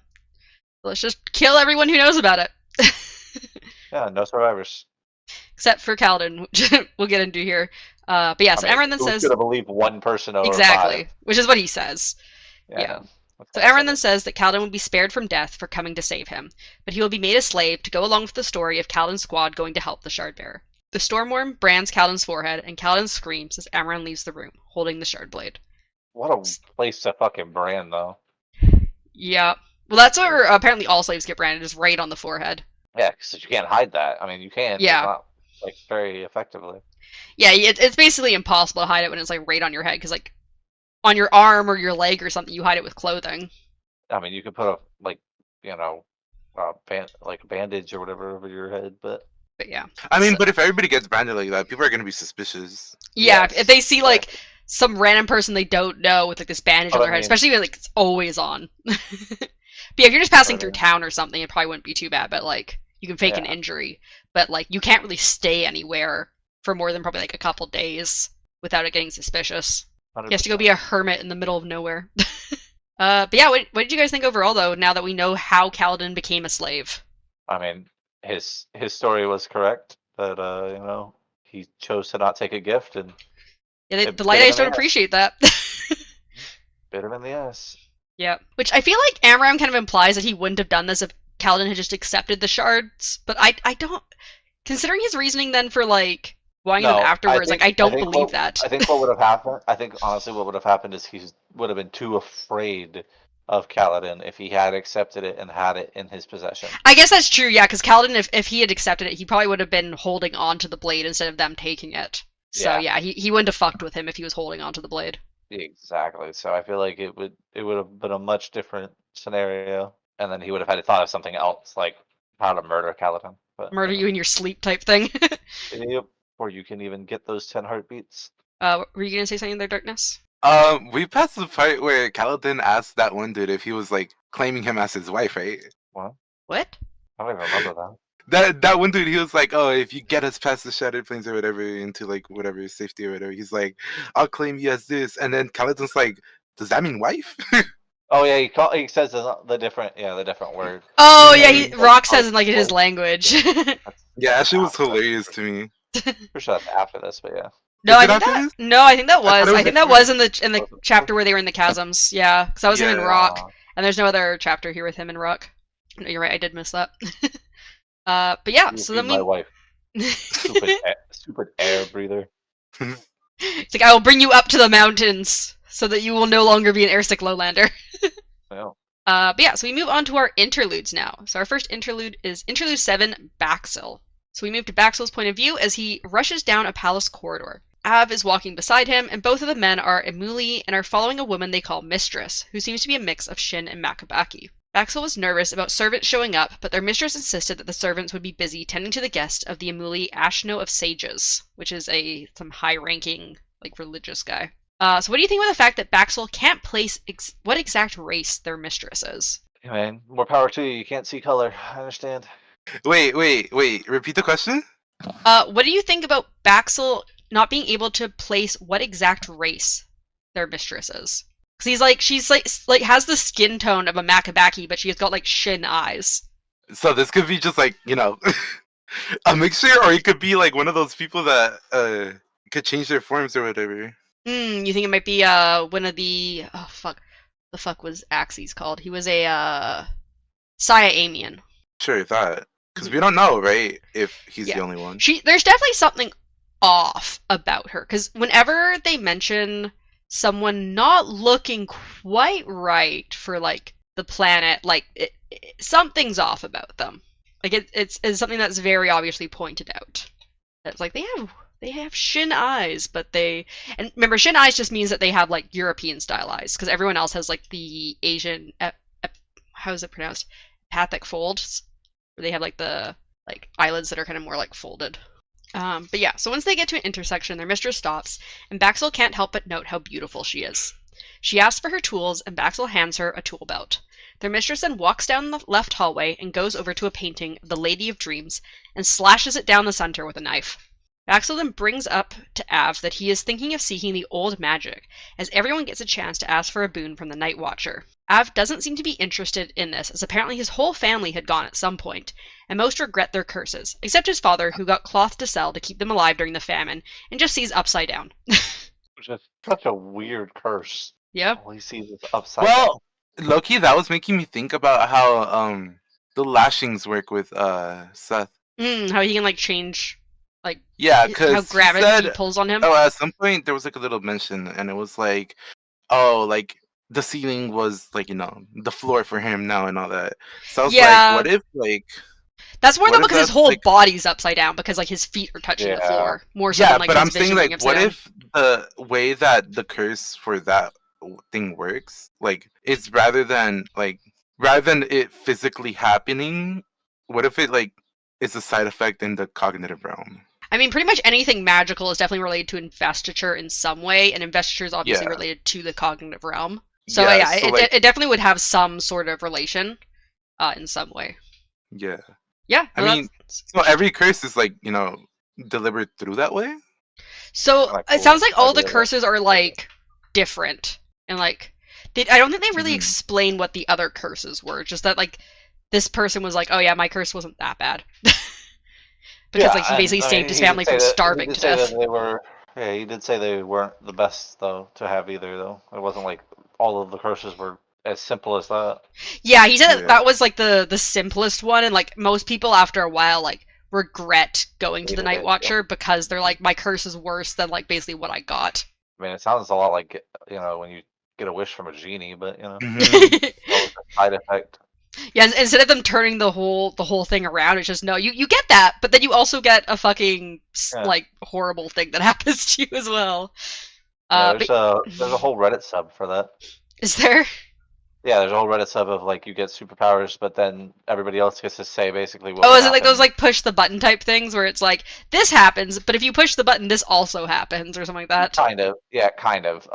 Let's just kill everyone who knows about it. Yeah, no survivors. Except for Kaladin, which we'll get into here. But yeah, so Amaran then who's says... gonna believe one person over Exactly. 5? Which is what he says. Yeah. So Amaran then says that Kaladin will be spared from death for coming to save him, but he will be made a slave to go along with the story of Kaladin's squad going to help the Shardbearer. The Stormworm brands Kaladin's forehead, and Kaladin screams as Amaran leaves the room, holding the Shardblade. What a place to fucking brand, though. Yeah. Well, that's where apparently all slaves get branded, is right on the forehead. Yeah, because you can't hide that. I mean, you can, Yeah. but not like very effectively. Yeah, it's basically impossible to hide it when it's, like, right on your head, because, like, on your arm or your leg or something, you hide it with clothing. I mean, you could put a like a bandage or whatever over your head, but yeah. I mean, So- but if everybody gets branded like that, people are gonna be suspicious. Yeah, Yes. if they see, like, some random person they don't know with, like, this bandage But on I their head, mean- especially when, like, it's always on. But yeah, if you're just passing But I through mean- town or something, it probably wouldn't be too bad, but, like, You can fake an Yeah. injury, but like you can't really stay anywhere for more than probably like a couple days without it getting suspicious. He has to go 100%. be a hermit in the middle of nowhere. But yeah, what did you guys think overall though? Now that we know how Kaladin became a slave. I mean, his story was correct. That he chose to not take a gift and Yeah, it the bit Light him Eyes in the don't ass. appreciate that. Bit him in the ass. Yeah, which I feel like Amram kind of implies that he wouldn't have done this if Kaladin had just accepted the shards. But I don't. Considering his reasoning then for like wanting them No, afterwards, like I don't think believe that. I think what would have happened. I think honestly, what would have happened is he would have been too afraid of Kaladin if he had accepted it and had it in his possession. I guess that's true, yeah, because Kaladin, if he had accepted it, he probably would have been holding on to the blade instead of them taking it. So yeah, he wouldn't have fucked with him if he was holding on to the blade. Exactly. So I feel like it would have been a much different scenario, and then he would have had to thought of something else, like how to murder Kaladin. But Murder you in your sleep type thing. yep. Or you can even get those 10 heartbeats. Were you gonna say something there, Darkness? We passed the part where Kaladin asked that one dude if he was like claiming him as his wife, right? What? What? I don't even remember that. That one dude, he was like, "Oh, if you get us past the shattered plains or whatever into like whatever safety or whatever," he's like, "I'll claim you as this." And then Kaladin's like, "Does that mean wife?" Oh yeah, he says the different word. Oh Yeah, yeah, he Rock says in like in his language. Yeah, that shit was After. hilarious to me. For sure that's after this, but yeah. No, Is I it think after that this? no, I think that I thought was it I was think that before. was in the chapter where they were in the chasms. Yeah, because that was him in Yeah. Rock, and there's no other chapter here with him in Rock. No, you're right, I did miss that. But yeah, You so be then my we. wife, stupid air breather. It's like I will bring you up to the mountains so that you will no longer be an airsick lowlander. Yeah. But yeah, so we move on to our interludes now. So our first interlude is Interlude 7, Baxil. So we move to Baxil's point of view as he rushes down a palace corridor. Av is walking beside him, and both of the men are Emuli and are following a woman they call Mistress, who seems to be a mix of Shin and Makabaki. Baxil was nervous about servants showing up, but their mistress insisted that the servants would be busy tending to the guest of the Emuli Ashno of Sages, which is some high-ranking, like, religious guy. So what do you think about the fact that Baxil can't place what exact race their mistress is? Hey man, more power to you. You can't see color. I understand. Wait. Repeat the question. What do you think about Baxil not being able to place what exact race their mistress is? Because she's like has the skin tone of a Makabaki, but she's got like Shin eyes. So this could be just like a mixture, or it could be like one of those people that could change their forms or whatever. You think it might be one of the the fuck was Axes called? He was a Siamanian. Sure, that. Because we don't know, right? If he's Yeah. the only one. There's definitely something off about her because whenever they mention someone not looking quite right for like the planet, like something's off about them. Like it's something that's very obviously pointed out. It's like they have Shin eyes, but and remember Shin eyes just means that they have like European style eyes because everyone else has like the Asian how is it pronounced? Empathic folds, where they have like the eyelids that are kind of more like folded. But yeah, so once they get to an intersection, their mistress stops, and Baxil can't help but note how beautiful she is. She asks for her tools, and Baxil hands her a tool belt. Their mistress then walks down the left hallway and goes over to a painting of the Lady of Dreams and slashes it down the center with a knife. Baxil then brings up to Av that he is thinking of seeking the old magic, as everyone gets a chance to ask for a boon from the Night Watcher. Av doesn't seem to be interested in this, as apparently his whole family had gone at some point, and most regret their curses, except his father, who got cloth to sell to keep them alive during the famine, and just sees upside down. Which is such a weird curse. Yeah? All he sees is upside down. Well, Loki, that was making me think about how the lashings work with Seth. How he can like change Yeah, how because gravity pulls on him. oh, at some point there was like a little mention, and it was like, oh, like the ceiling was like the floor for him now and all that. So I was Yeah. like, what if like That's more though what if because his that's, whole like- body's upside down because like his feet are touching the Yeah. floor more so yeah, than like but his I'm saying vision being like, upside what down. if the way that the curse for that thing works, like, it's rather than it physically happening, what if it like is a side effect in the cognitive realm? I mean, pretty much anything magical is definitely related to investiture in some way, and investiture is obviously Yeah. related to the cognitive realm. So Yeah, yeah, so, like- it definitely would have some sort of relation in some way. Yeah. Yeah. I no, mean, that's so every curse is like, delivered through that way? So Kinda it cool sounds like all the idea, curses are like different, and like I don't think they really Mhm. explain what the other curses were. Just that like this person was like, oh yeah, my curse wasn't that bad, because like he and basically I saved mean, his he did family say from that starving to death. they were. Yeah, he did say they weren't the best though to have either though. It wasn't like all of the curses were as simple as that. Yeah, he said Yeah. that was like the simplest one, and like most people after a while like regret going to the Hated Night it. Watcher because they're like, my curse is worse than like basically what I got. I mean, it sounds a lot like when you get a wish from a genie, but Mhm. well, it's a side effect. Yeah, instead of them turning the whole thing around, it's just no, you get that, but then you also get a fucking Yeah, like horrible thing that happens to you as well. yeah. But There's a whole Reddit sub for that. is there? Yeah, there's a whole Reddit sub of like you get superpowers, but then everybody else gets to say basically what Oh, would is it like those happen. like push the button type things where it's like this happens, but if you push the button, this also happens or something like that? Kind of, yeah, kind of.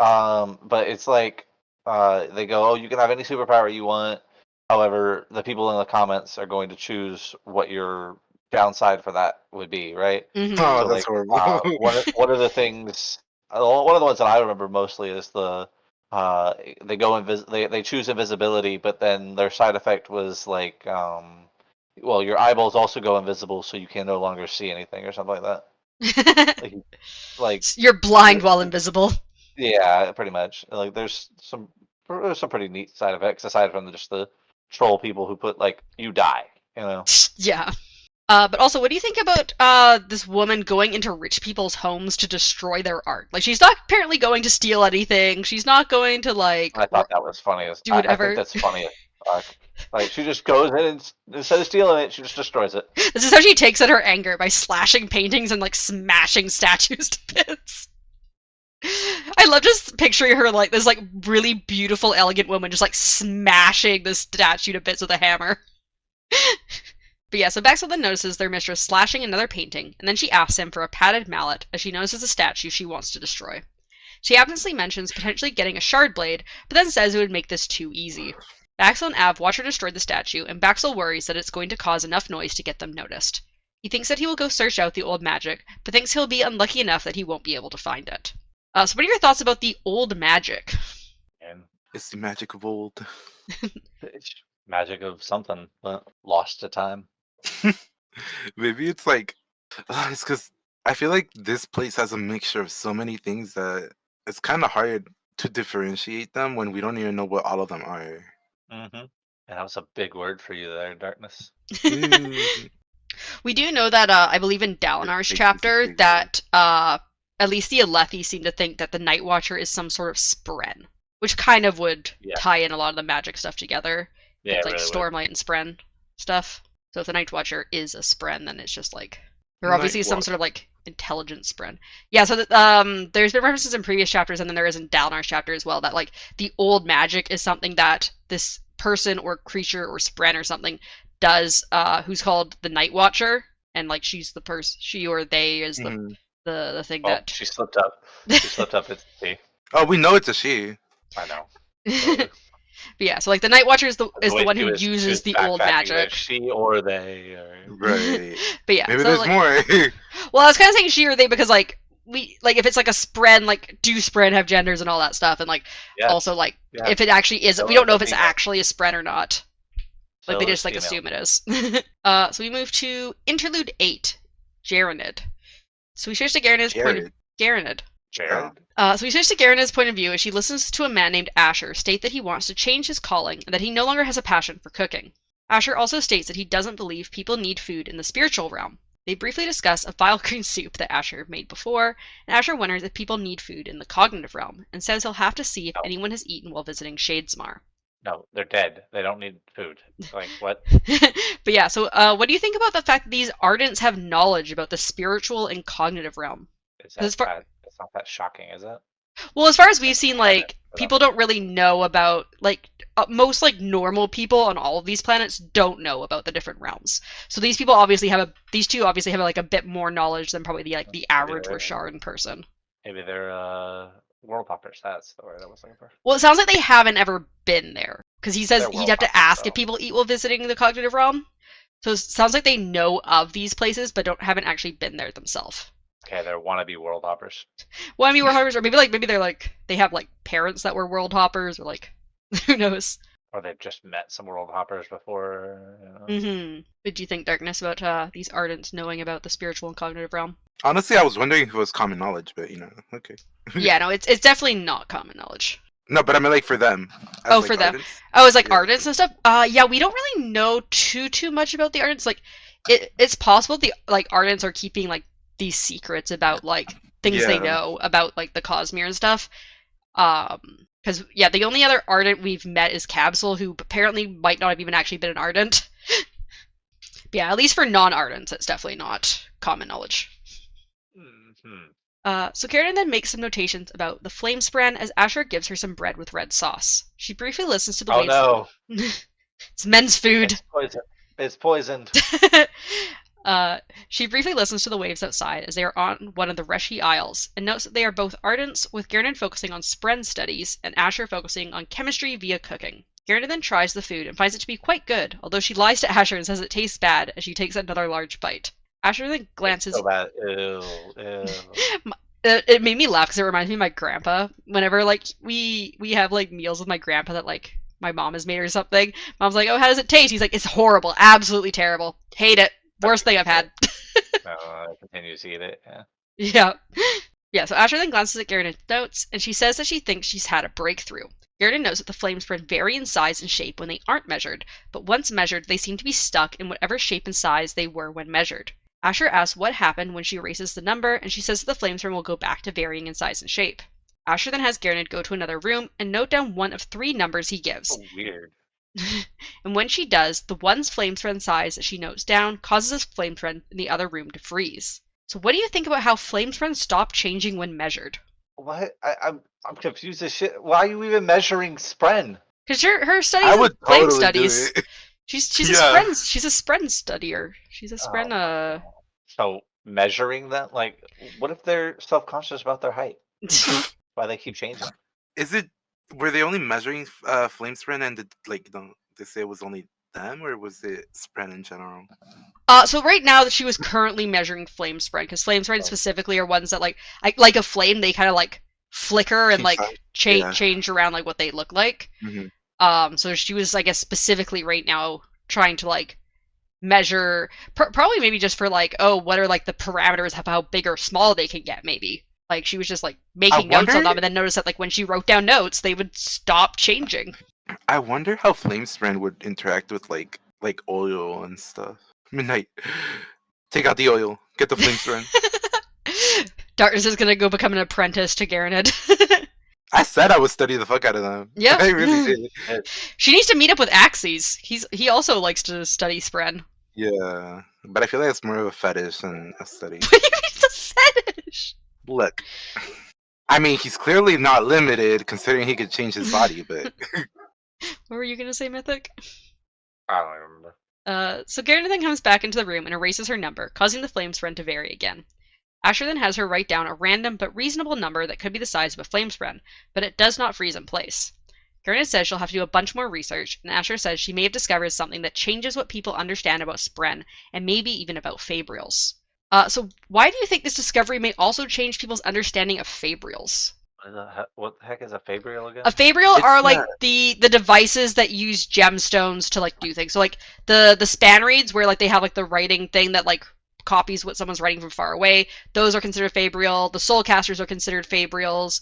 But it's like they go, oh, you can have any superpower you want. However, the people in the comments are going to choose what your downside for that would be, right? Mm-hmm. Oh, So that's like, horrible. one of the things, one of the ones that I remember mostly is they go they choose invisibility, but then their side effect was like, well, your eyeballs also go invisible, so you can no longer see anything or something like that. Like, like You're blind while invisible. yeah, pretty much. Like there's some pretty neat side effects aside from just the troll people who put like you die, you know. Yeah. But also, what do you think about this woman going into rich people's homes to destroy their art? Like, she's not apparently going to steal anything. She's not going to like I thought that was funny as do I think whatever. that's funny as fuck. Like she just goes in and instead of stealing it, she just destroys it. This is how she takes out her anger, by slashing paintings and like smashing statues to bits. I love just picturing her like this like really beautiful, elegant woman just like smashing this statue to bits with a hammer. But yeah, so Baxter then notices their mistress slashing another painting, and then she asks him for a padded mallet as she notices a statue she wants to destroy. She absently mentions potentially getting a shard blade, but then says it would make this too easy. Baxel and Av watch her destroy the statue, and Baxel worries that it's going to cause enough noise to get them noticed. He thinks that he will go search out the old magic, but thinks he'll be unlucky enough that he won't be able to find it. So what are your thoughts about the old magic? And It's the magic of old. it's magic of something, but lost to time. Maybe it's like, it's because I feel like this place has a mixture of so many things that it's kind of hard to differentiate them when we don't even know what all of them are. Mm-hmm. And that was a big word for you there, darkness. Mm, We do know that I believe in Dalinar's big chapter big that at least the Alethi seem to think that the Night Watcher is some sort of spren, which kind of would Yeah. tie in a lot of the magic stuff together. Yeah, It's it like really would. Stormlight and Spren stuff. So if the Night Watcher is a Spren, then it's just like they're Night obviously some Watcher. sort of like intelligent Spren. Yeah, so that, there's been references in previous chapters, and then there is in Dalinar's chapter as well, that like the old magic is something that this person or creature or Spren or something does, who's called the Night Watcher, and like she's the person, she or they is Mhm. the thing Oh, that. she slipped up. She slipped up. It's T. Oh, we know it's a she. I know. But yeah, so like the Night Watcher is the way one she who was- she uses was the old backtracking magic. with she or they. Or... Right. But yeah, Maybe so there's like, more. well, I was kind of saying she or they because like we like if it's like a Spren, like do Spren have genders and all that stuff, and like Yes. also like Yeah. if it actually is, So we don't know if it's it's female. actually a Spren or not. Like they So just like it's assume female. it is. So we move to Interlude 8, Jarenid. So we switch to Garanid's point of Jared. Garanid. Jared. So we switch to Garanid's point of view as she listens to a man named Asher state that he wants to change his calling and that he no longer has a passion for cooking. Asher also states that he doesn't believe people need food in the spiritual realm. They briefly discuss a vile green soup that Asher made before, and Asher wonders if people need food in the cognitive realm, and says he'll have to see if No. anyone has eaten while visiting Shadesmar. No, they're dead. They don't need food. Like what? But yeah, so what do you think about the fact that these Ardents have knowledge about the spiritual and cognitive realm? Is As that far- bad? It's not that shocking, is it? Well, as far as we've seen, like, for people don't really know about, like, most, like, normal people on all of these planets don't know about the different realms. So these people obviously these two obviously have, like, a bit more knowledge than probably the average Yeah. Rasharan person. Maybe they're world hoppers. That's the word I was looking for. Well, it sounds like they haven't ever been there. Because he says They're he'd world have to hoppers, ask though. if people eat while visiting the cognitive realm. So it sounds like they know of these places, but haven't actually been there themselves. Okay, they're wannabe world hoppers. Well, I mean, world hoppers, or maybe they're like they have like parents that were world hoppers, or like who knows. Or they've just met some world hoppers before. What do you think, Darkness, about these Ardents knowing about the spiritual and cognitive realm? Honestly, I was wondering if it was common knowledge, but okay. Yeah, no, it's definitely not common knowledge. No, but I mean like for them. Oh, like, for them. Ardents. Oh, it's like Yeah. Ardents and stuff. Yeah, we don't really know too much about the Ardents. Like, it's possible the like Ardents are keeping like these secrets about like things they Yeah. know about like the Cosmere and stuff. Because yeah, the only other Ardent we've met is Capsule, who apparently might not have even actually been an Ardent. But yeah, at least for non-Ardents, it's definitely not common knowledge. So Karen then makes some notations about the flame spren as Asher gives her some bread with red sauce. She briefly listens to the waves. Oh no! It's men's food. It's poisoned. She briefly listens to the waves outside as they are on one of the Reshi Isles and notes that they are both Ardents, with Geranin focusing on spren studies and Asher focusing on chemistry via cooking. Geranin then tries the food and finds it to be quite good, although she lies to Asher and says it tastes bad as she takes another large bite. Asher then glances. It's so bad. Ew. It made me laugh because it reminds me of my grandpa. Whenever like we have like meals with my grandpa that like my mom has made or something, mom's like, "Oh, how does it taste?" He's like, "It's horrible, absolutely terrible, hate it, worst thing I've had." I continue to eat it. Yeah. Yeah, so Asher then glances at Geranin's notes, and she says that she thinks she's had a breakthrough. Geranin notes that the flames spread vary in size and shape when they aren't measured, but once measured, they seem to be stuck in whatever shape and size they were when measured. Asher asks what happened when she erases the number, and she says that the flame spren will go back to varying in size and shape. Asher then has Geranin go to another room and note down one of 3 numbers he gives. So weird. And when she does, the one's flame spren size that she notes down causes a flame spren in the other room to freeze. So what do you think about how flame spren stop changing when measured? What? I'm confused as shit. Why are you even measuring spren? Because her studies I in would flame totally studies. do it. She's Yeah. a spren studier. She's a spren So measuring that, like, what if they're self-conscious about their height? Why they keep changing? Were they only measuring flame spren and they say it was only them, or was it spren in general? So right now she was currently measuring flame spren, because flame spren specifically are ones that like a flame, they kind of like flicker and like change around like what they look like. Mm-hmm. So she was, I guess, specifically right now trying to like measure, probably maybe just for like, oh, what are like the parameters of how big or small they can get, maybe. Like she was just like making notes on them, and then noticed that like when she wrote down notes, they would stop changing. I wonder how flame spren would interact with like oil and stuff. Midnight, take out the oil, get the flame spren. Darkness is gonna go become an apprentice to Garanid. I said I would study the fuck out of them. Yeah, I really did. She needs to meet up with Axes. He also likes to study spren. Yeah, but I feel like it's more of a fetish than a study. What do you mean it's a fetish? Look, I mean, he's clearly not limited considering he could change his body, but... What were you gonna say, Mythic? I don't remember. So Garen then comes back into the room and erases her number, causing the flame spren to vary again. Asher then has her write down a random but reasonable number that could be the size of a flame spren, but it does not freeze in place. Garen says she'll have to do a bunch more research, and Asher says she may have discovered something that changes what people understand about spren, and maybe even about fabrials. So why do you think this discovery may also change people's understanding of fabrials? What the heck is a fabrial again? A fabrial It's are like not- the devices that use gemstones to like do things. So like the span reads where like they have like the writing thing that like copies what someone's writing from far away. Those are considered fabrial. The soul casters are considered fabrials.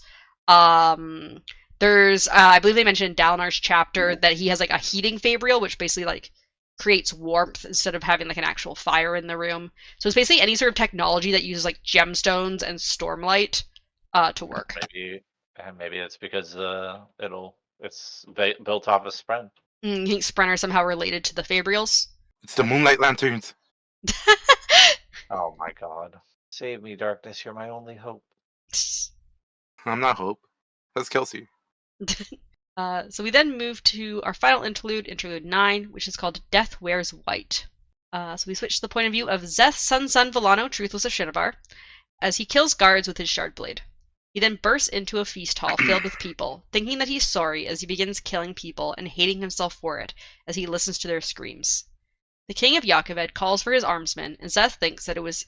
There's I believe they mentioned in Dalinar's chapter that he has like a heating fabrial, which basically like creates warmth instead of having like an actual fire in the room. So it's basically any sort of technology that uses like gemstones and stormlight to work. Maybe it's because it's built off of spren. You think spren are somehow related to the fabrials? It's the moonlight lanterns. Oh my god. Save me, darkness, you're my only hope. I'm not Hope. That's Kelsey. So we then move to our final interlude, interlude 9, which is called Death Wears White. So we switch to the point of view of Zeth Sun Villano, Truthless of Shinovar, as he kills guards with his Shardblade. He then bursts into a feast hall filled with people, thinking that he's sorry as he begins killing people and hating himself for it as he listens to their screams. The king of Yakoved calls for his armsmen, and Zeth thinks that it was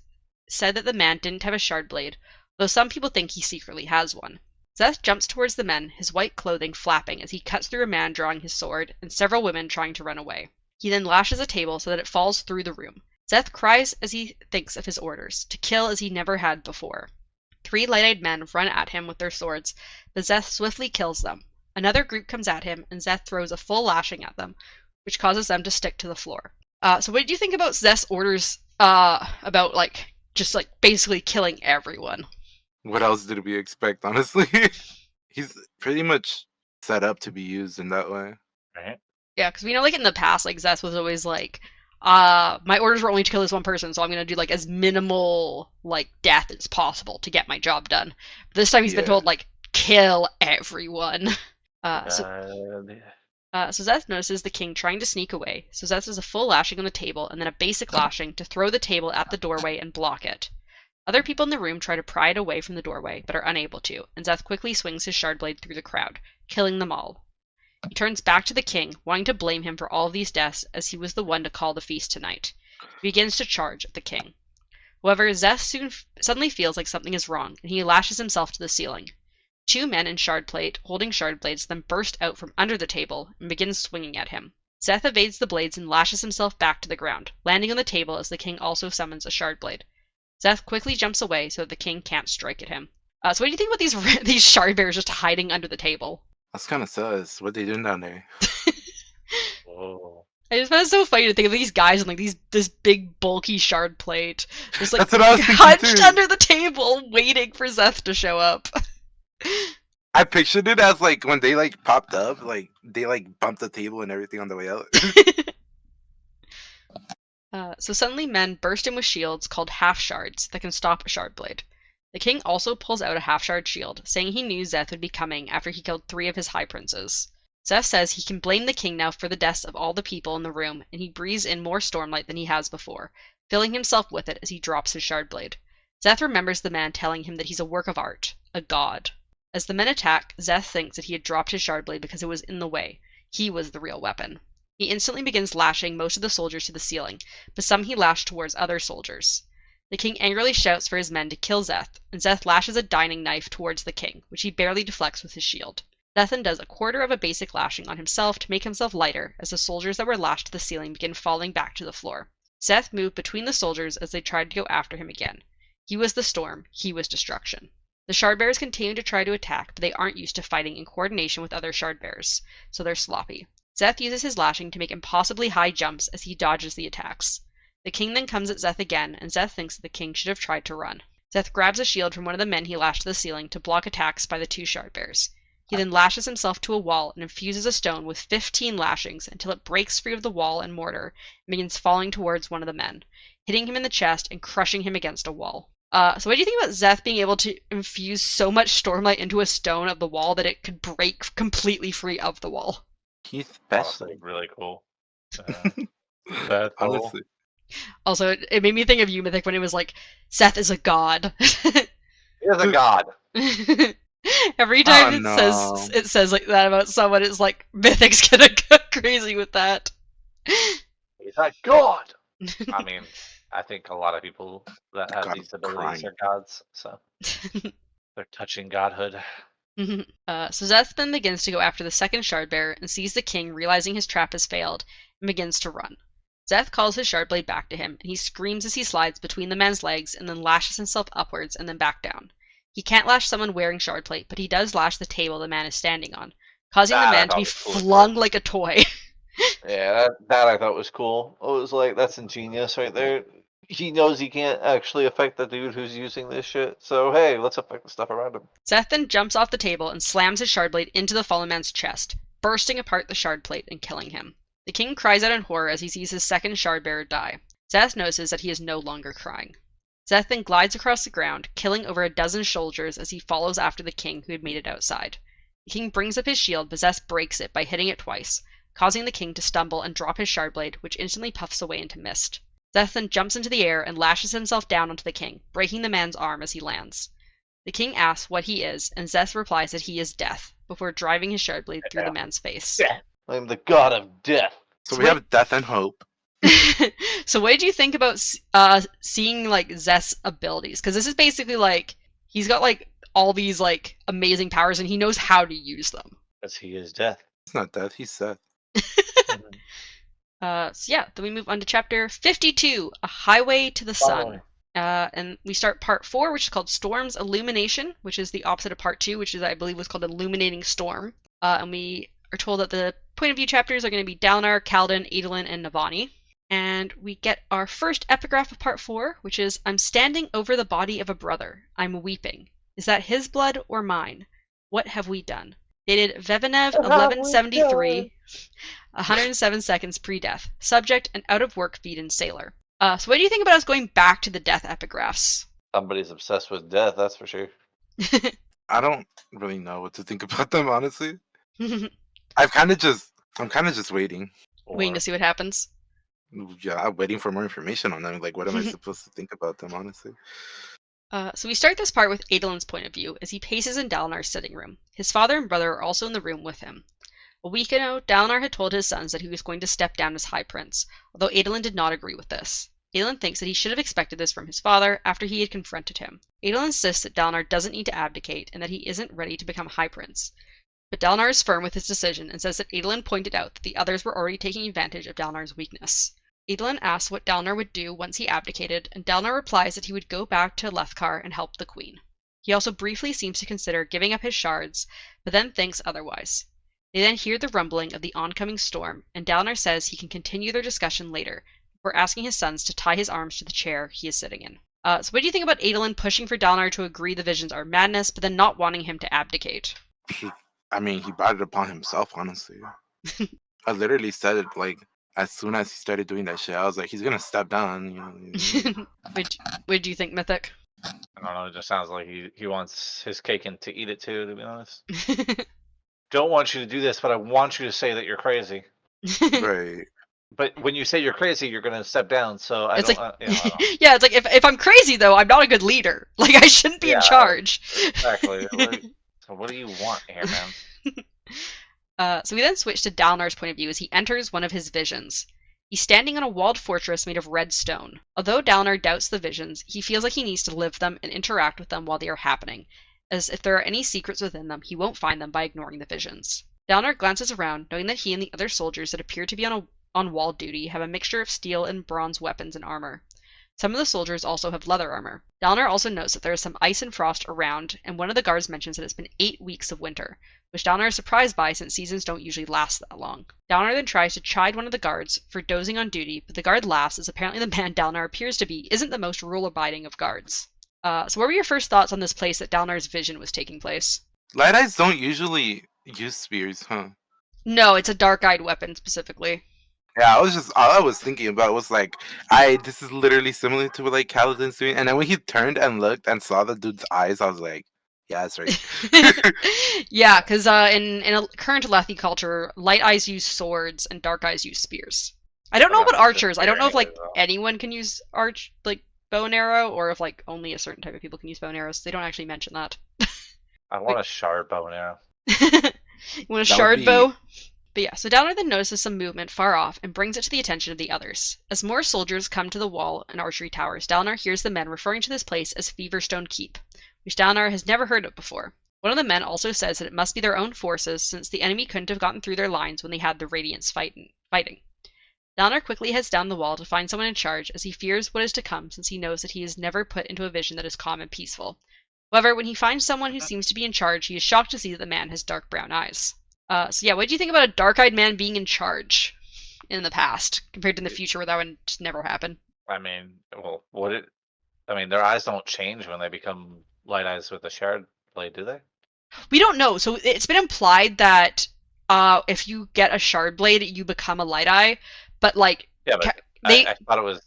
said that the man didn't have a shard blade, though some people think he secretly has one. Zeth jumps towards the men, his white clothing flapping as he cuts through a man drawing his sword, and several women trying to run away. He then lashes a table so that it falls through the room. Zeth cries as he thinks of his orders, to kill as he never had before. 3 light-eyed men run at him with their swords, but Zeth swiftly kills them. Another group comes at him, and Zeth throws a full lashing at them, which causes them to stick to the floor. So what did you think about Zeth's orders about, like, just, like, basically killing everyone? What else did we expect, honestly? He's pretty much set up to be used in that way. Right? Yeah, because we know, like, in the past, like, Zeth was always like, my orders were only to kill this one person, so I'm gonna do, like, as minimal, like, death as possible to get my job done. But this time he's been told, like, kill everyone. So Zeth notices the king trying to sneak away, so Zeth does a full lashing on the table and then a basic lashing to throw the table at the doorway and block it. Other people in the room try to pry it away from the doorway, but are unable to, and Zeth quickly swings his shard blade through the crowd, killing them all. He turns back to the king, wanting to blame him for all of these deaths, as he was the one to call the feast tonight. He begins to charge at the king. However, Zeth suddenly feels like something is wrong, and he lashes himself to the ceiling. 2 men in holding shard blades then burst out from under the table and begin swinging at him. Zeth evades the blades and lashes himself back to the ground, landing on the table as the king also summons a shard blade. Zeth quickly jumps away so that the king can't strike at him. So what do you think about these shard bearers just hiding under the table? That's kind of sus. What they doing down there? Whoa. I just find it so funny to think of these guys in, like, this big bulky shard plate, just, like, That's what I was thinking hunched too. under the table, waiting for Zeth to show up. I pictured it as, like, when they, like, popped up, like, they, like, bumped the table and everything on the way out. So suddenly men burst in with shields called half-shards that can stop a shard blade. The king also pulls out a half-shard shield, saying he knew Zeth would be coming after he killed 3 of his high princes. Zeth says he can blame the king now for the deaths of all the people in the room, and he breathes in more stormlight than he has before, filling himself with it as he drops his shard blade. Zeth remembers the man telling him that he's a work of art, a god. As the men attack, Zeth thinks that he had dropped his shard blade because it was in the way. He was the real weapon. He instantly begins lashing most of the soldiers to the ceiling, but some he lashed towards other soldiers. The king angrily shouts for his men to kill Zeth, and Zeth lashes a dining knife towards the king, which he barely deflects with his shield. Zeth then does a quarter of a basic lashing on himself to make himself lighter, as the soldiers that were lashed to the ceiling begin falling back to the floor. Zeth moved between the soldiers as they tried to go after him again. He was the storm, he was destruction. The shardbearers continue to try to attack, but they aren't used to fighting in coordination with other shardbearers, so they're sloppy. Zeth uses his lashing to make impossibly high jumps as he dodges the attacks. The king then comes at Zeth again, and Zeth thinks that the king should have tried to run. Zeth grabs a shield from one of the men he lashed to the ceiling to block attacks by the 2 shardbearers. He then lashes himself to a wall and infuses a stone with 15 lashings until it breaks free of the wall and mortar and begins falling towards one of the men, hitting him in the chest and crushing him against a wall. So what do you think about Zeth being able to infuse so much stormlight into a stone of the wall that it could break completely free of the wall? He's special. Honestly, really cool. That's cool. Honestly. Also, it made me think of you, Mythic, when it was like, Zeth is a god. He is a god. Every time Oh, it says like that about someone, it's like Mythic's gonna go crazy with that. He's a god. I mean, I think a lot of people that have God, these abilities crying. are gods, so they're touching godhood. So Zeth then begins to go after the second shardbearer and sees the king realizing his trap has failed and begins to run. Zeth calls his shardblade back to him, and he screams as he slides between the man's legs and then lashes himself upwards and then back down. He can't lash someone wearing shardplate, but he does lash the table the man is standing on, causing the man to be flung like a toy. Yeah, that I thought was cool. It was like, that's ingenious right there. He knows he can't actually affect the dude who's using this shit, so hey, let's affect the stuff around him. Zeth then jumps off the table and slams his shardblade into the fallen man's chest, bursting apart the shardplate and killing him. The king cries out in horror as he sees his second shardbearer die. Zeth notices that he is no longer crying. Zeth then glides across the ground, killing over a dozen soldiers as he follows after the king who had made it outside. The king brings up his shield, but Zeth breaks it by hitting it twice, causing the king to stumble and drop his shardblade, which instantly puffs away into mist. Zeth then jumps into the air and lashes himself down onto the king, breaking the man's arm as he lands. The king asks what he is, and Zeth replies that he is death, before driving his shardblade through the man's face. I'm the god of death. So we have death and hope. So what did you think about seeing like Zeth's abilities? Because this is basically like he's got like all these like amazing powers and he knows how to use them. Because he is death. It's not Death, he's Seth. Mhm. So yeah, then we move on to chapter 52, A Highway to the Sun. Finally. And we start part 4, which is called Storm's Illumination, which is the opposite of part 2, which is, I believe, was called Illuminating Storm. And we are told that the point of view chapters are going to be Dalinar, Kaladin, Adolin, and Navani. And we get our first epigraph of part 4, which is, I'm standing over the body of a brother. I'm weeping. Is that his blood or mine? What have we done? Dated Vevenev 1173, 107 seconds pre-death. Subject, an out-of-work Veden sailor. So what do you think about us going back to the death epigraphs? Somebody's obsessed with death, that's for sure. I don't really know what to think about them, honestly. Waiting I'm kind of just waiting. to see what happens. Yeah, I'm waiting for more information on them. Like, what am I supposed to think about them, honestly? So we start this part with Adolin's point of view as he paces in Dalinar's sitting room. His father and brother are also in the room with him. A week ago, Dalinar had told his sons that he was going to step down as High Prince, although Adolin did not agree with this. Adolin thinks that he should have expected this from his father after he had confronted him. Adolin insists that Dalinar doesn't need to abdicate and that he isn't ready to become High Prince. But Dalinar is firm with his decision and says that Adolin pointed out that the others were already taking advantage of Dalinar's weakness. Adolin asks what Dalinar would do once he abdicated, and Dalinar replies that he would go back to Lethkar and help the queen. He also briefly seems to consider giving up his shards, but then thinks otherwise. They then hear the rumbling of the oncoming storm, and Dalinar says he can continue their discussion later, before asking his sons to tie his arms to the chair he is sitting in. So what do you think about Adolin pushing for Dalinar to agree the visions are madness, but then not wanting him to abdicate? I mean, he brought it upon himself, honestly. I literally said it like as soon as he started doing that shit. I was like, he's gonna step down. You know. What do you think, Mythic? I don't know, it just sounds like he wants his cake and to eat it too, to be honest. Don't want you to do this, but I want you to say that you're crazy. Right. But when you say you're crazy, you're gonna step down. So I It's don't. like, I don't know. yeah, it's like if I'm crazy though, I'm not a good leader. Like I shouldn't be in Yeah, charge. Exactly. So what do you want here, man? So we then switch to Dalinar's point of view as he enters one of his visions. He's standing on a walled fortress made of red stone. Although Dalinar doubts the visions, he feels like he needs to live them and interact with them while they are happening, as if there are any secrets within them, he won't find them by ignoring the visions. Dalinar glances around, knowing that he and the other soldiers that appear to be on wall duty have a mixture of steel and bronze weapons and armor. Some of the soldiers also have leather armor. Dalinar also notes that there is some ice and frost around, and one of the guards mentions that it's been 8 weeks of winter, which Dalinar is surprised by since seasons don't usually last that long. Dalinar then tries to chide one of the guards for dozing on duty, but the guard laughs as apparently the man Dalinar appears to be isn't the most rule-abiding of guards. So what were your first thoughts on this place that Dalinar's vision was taking place? Light eyes don't usually use spears, huh? No, it's a dark-eyed weapon specifically. Yeah, all I was thinking about was like, this is literally similar to what like Kaladin's doing. And then when he turned and looked and saw the dude's eyes, I was like, yeah, that's right. Yeah, because in a current Alethi culture, light eyes use swords and dark eyes use spears. I don't know about archers. I don't know if like anyone can use bow and arrow, or if like only a certain type of people can use bow and arrows. They don't actually mention that. I want a shard bow and arrow. You want a shard bow? But yeah, so Dalinar then notices some movement far off and brings it to the attention of the others. As more soldiers come to the wall and archery towers, Dalinar hears the men referring to this place as Feverstone Keep, which Dalinar has never heard of before. One of the men also says that it must be their own forces, since the enemy couldn't have gotten through their lines when they had the Radiants fighting. Dalinar quickly heads down the wall to find someone in charge, as he fears what is to come, since he knows that he is never put into a vision that is calm and peaceful. However, when he finds someone who seems to be in charge, he is shocked to see that the man has dark brown eyes. So yeah, what do you think about a dark-eyed man being in charge in the past compared to in the future where that would just never happen? I mean, well, their eyes don't change when they become light eyes with a shard blade, do they? We don't know. So it's been implied that if you get a shard blade, you become a light eye, but like Yeah, but I thought it was.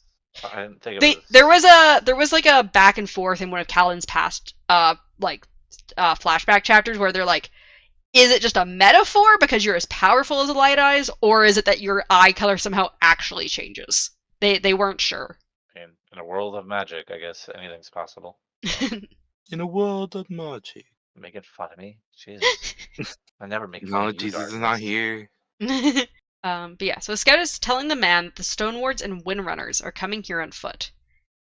I didn't think it was. There was like a back and forth in one of Kaladin's past flashback chapters where they're like, is it just a metaphor because you're as powerful as the light eyes, or is it that your eye color somehow actually changes? They weren't sure. In a world of magic, I guess anything's possible. In a world of magic. Making fun of me? Jesus. I never make fun No, of you, Jesus is darkness. not here. But yeah, so a scout is telling the man that the Stonewards and Windrunners are coming here on foot.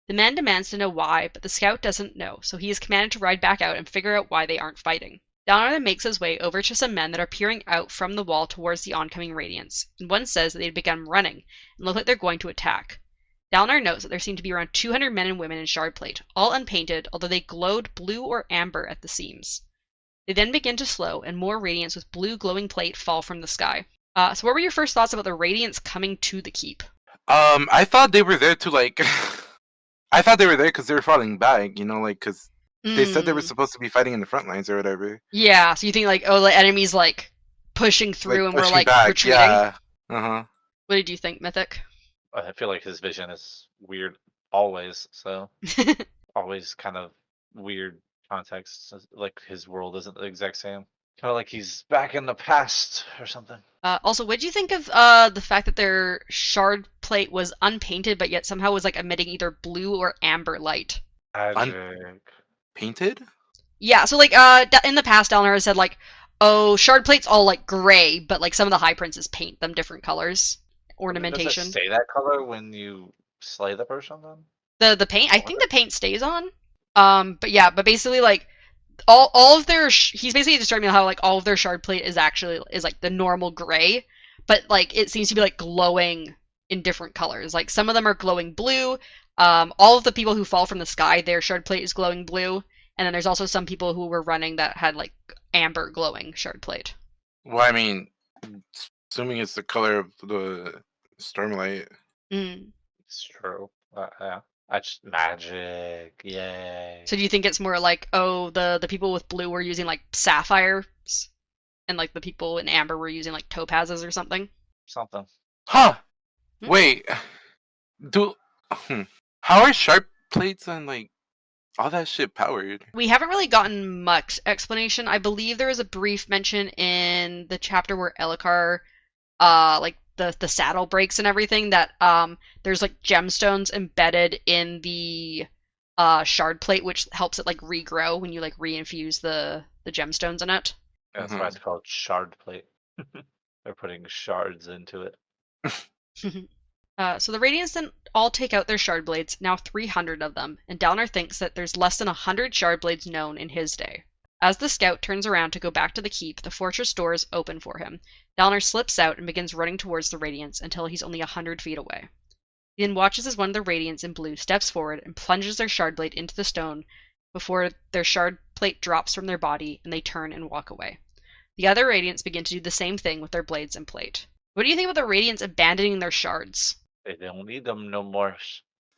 The man demands to know why, but the scout doesn't know, so he is commanded to ride back out and figure out why they aren't fighting. Dalinar then makes his way over to some men that are peering out from the wall towards the oncoming Radiants, and one says that they'd begun running and look like they're going to attack. Dalinar notes that there seem to be around 200 men and women in Shardplate, all unpainted, although they glowed blue or amber at the seams. They then begin to slow, and more Radiants with blue glowing plate fall from the sky. So what were your first thoughts about the Radiants coming to the keep? I thought they were there to like. I thought they were there because they were falling back, because they said they were supposed to be fighting in the front lines or whatever. Yeah, so you think like, oh, the enemy's like pushing through and we're pushing like back, retreating? Yeah. Uh-huh. What did you think, Mythic? I feel like his vision is weird always, so always kind of weird context. Like his world isn't the exact same. Kind of like he's back in the past or something. Also, what did you think of the fact that their shard plate was unpainted, but yet somehow was like emitting either blue or amber light? Magic. Painted? Yeah, so like in the past, Dalinar has said like, oh, shard plate's all like gray, but like some of the high princes paint them different colors, ornamentation. Does it stay that color when you slay the person then? The paint, I think the paint stays on. But yeah, but basically like all of their he's basically describing how like all of their shard plate is like the normal gray, but like it seems to be like glowing in different colors. Like some of them are glowing blue. All of the people who fall from the sky, their shard plate is glowing blue, and then there's also some people who were running that had like amber glowing shard plate. Well, I mean, assuming it's the color of the Stormlight. It's true. Yeah. That's magic. Yay. So do you think it's more like, oh, the people with blue were using like sapphires, and like the people in amber were using like topazes or something? Something. Huh. Hmm? Wait. How are sharp plates and like all that shit powered? We haven't really gotten much explanation. I believe there was a brief mention in the chapter where Elhokar, like the saddle breaks and everything, that there's like gemstones embedded in the shard plate, which helps it like regrow when you like reinfuse the gemstones in it. That's why it's called shard plate. They're putting shards into it. So the Radiants then all take out their shard blades, now 300 of them, and Dalinar thinks that there's less than 100 shard blades known in his day. As the scout turns around to go back to the keep, the fortress doors open for him. Dalinar slips out and begins running towards the Radiants until he's only 100 feet away. He then watches as one of the Radiants in blue steps forward and plunges their shard blade into the stone before their shard plate drops from their body and they turn and walk away. The other Radiants begin to do the same thing with their blades and plate. What do you think about the Radiants abandoning their shards? They don't need them no more.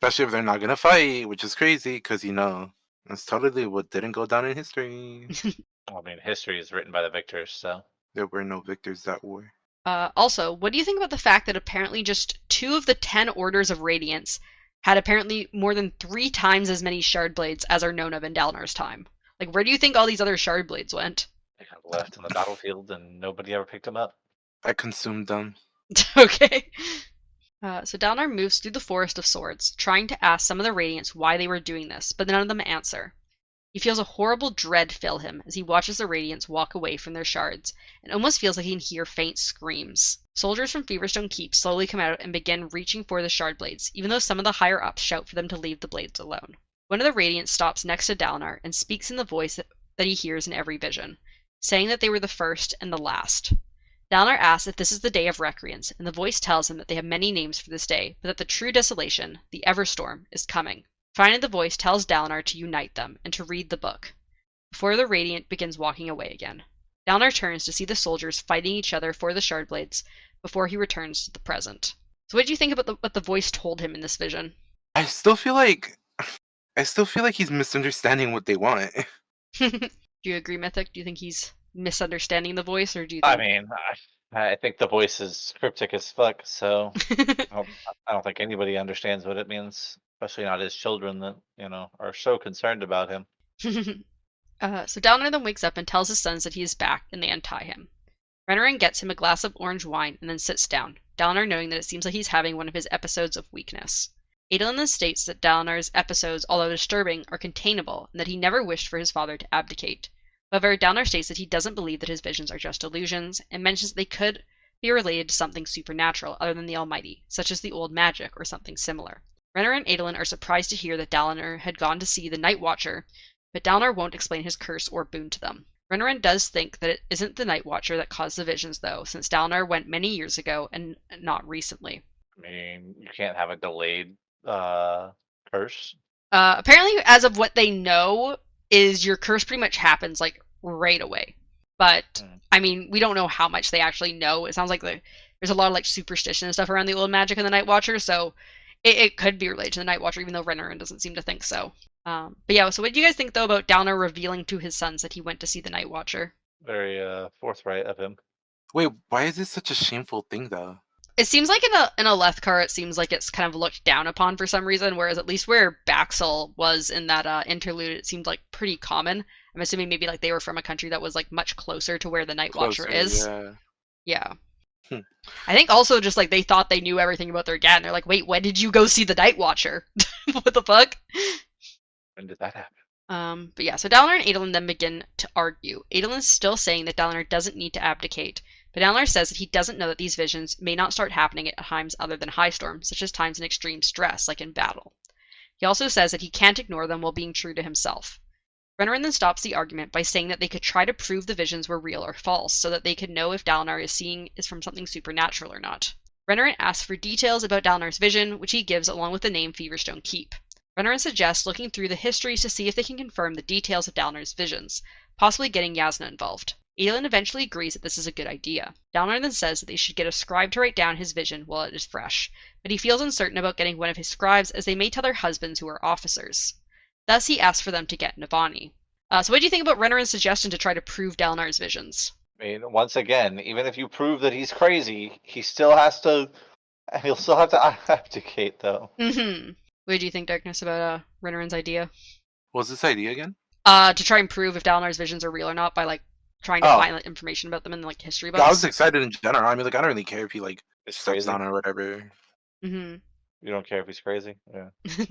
Especially if they're not gonna fight, which is crazy, because that's totally what didn't go down in history. I mean, history is written by the victors, so. There were no victors that war. Also, what do you think about the fact that apparently just 2 of the 10 orders of Radiance had apparently more than 3 times as many shard blades as are known of in Dalinar's time? Like, where do you think all these other shard blades went? They got left in the battlefield and nobody ever picked them up. I consumed them. Okay. So Dalinar moves through the Forest of Swords, trying to ask some of the Radiants why they were doing this, but none of them answer. He feels a horrible dread fill him as he watches the Radiants walk away from their shards, and almost feels like he can hear faint screams. Soldiers from Feverstone Keep slowly come out and begin reaching for the shard blades, even though some of the higher-ups shout for them to leave the blades alone. One of the Radiants stops next to Dalinar and speaks in the voice that he hears in every vision, saying that they were the first and the last. Dalinar asks if this is the Day of Recreance, and the voice tells him that they have many names for this day, but that the true desolation, the Everstorm, is coming. Finally, the voice tells Dalinar to unite them and to read the book, before the Radiant begins walking away again. Dalinar turns to see the soldiers fighting each other for the shard blades before he returns to the present. So what did you think about what the voice told him in this vision? I still feel like he's misunderstanding what they want. Do you agree, Mythic? Do you think he's misunderstanding the voice, or do you think... I mean, I think the voice is cryptic as fuck, so I don't think anybody understands what it means, especially not his children that, are so concerned about him. So Dalinar then wakes up and tells his sons that he is back, and they untie him. Renarin gets him a glass of orange wine and then sits down, Dalinar knowing that it seems like he's having one of his episodes of weakness. Adolin then states that Dalinar's episodes, although disturbing, are containable, and that he never wished for his father to abdicate. However, Dalinar states that he doesn't believe that his visions are just illusions, and mentions that be related to something supernatural other than the Almighty, such as the old magic or something similar. Renner and Adolin are surprised to hear that Dalinar had gone to see the Night Watcher, but Dalinar won't explain his curse or boon to them. Renarin does think that it isn't the Night Watcher that caused the visions, though, since Dalinar went many years ago and not recently. I mean, you can't have a delayed curse. Apparently, as of what they know, is your curse pretty much happens like right away. But I mean, we don't know how much they actually know. It sounds like there's a lot of like superstition and stuff around the old magic and the Night Watcher, so it could be related to the Night Watcher, even though Renarin doesn't seem to think so. But yeah, so what do you guys think though about Dalinar revealing to his sons that he went to see the Night Watcher? Very forthright of him. Wait, why is this such a shameful thing though? It seems like in a Lethkar, it seems like it's kind of looked down upon for some reason, whereas at least where Baxel was in that interlude, it seemed like pretty common. I'm assuming maybe like they were from a country that was like much closer to where the Night Watcher is. Yeah. I think also just like they thought they knew everything about their dad, and they're like, wait, when did you go see the Night Watcher? What the fuck? When did that happen? But yeah, so Dalinar and Adolin then begin to argue. Adolin is still saying that Dalinar doesn't need to abdicate, but Dalinar says that he doesn't know that these visions may not start happening at times other than high storms, such as times in extreme stress, like in battle. He also says that he can't ignore them while being true to himself. Renarin then stops the argument by saying that they could try to prove the visions were real or false, so that they could know if Dalinar is seeing is from something supernatural or not. Renarin asks for details about Dalinar's vision, which he gives along with the name Feverstone Keep. Renarin suggests looking through the histories to see if they can confirm the details of Dalinar's visions, possibly getting Yasna involved. Adolin eventually agrees that this is a good idea. Dalinar then says that they should get a scribe to write down his vision while it is fresh, but he feels uncertain about getting one of his scribes as they may tell their husbands who are officers. Thus he asks for them to get Navani. So what do you think about Renarin's suggestion to try to prove Dalinar's visions? I mean, once again, even if you prove that he's crazy, he'll still have to abdicate, though. Mm-hmm. What do you think, Darkness, about Renarin's idea? What's this idea again? To try and prove if Dalinar's visions are real or not by like trying to find like, information about them in like history books. I was excited in general. I mean, like I don't really care if he like steps on or whatever. Mm-hmm. You don't care if he's crazy? Yeah. It's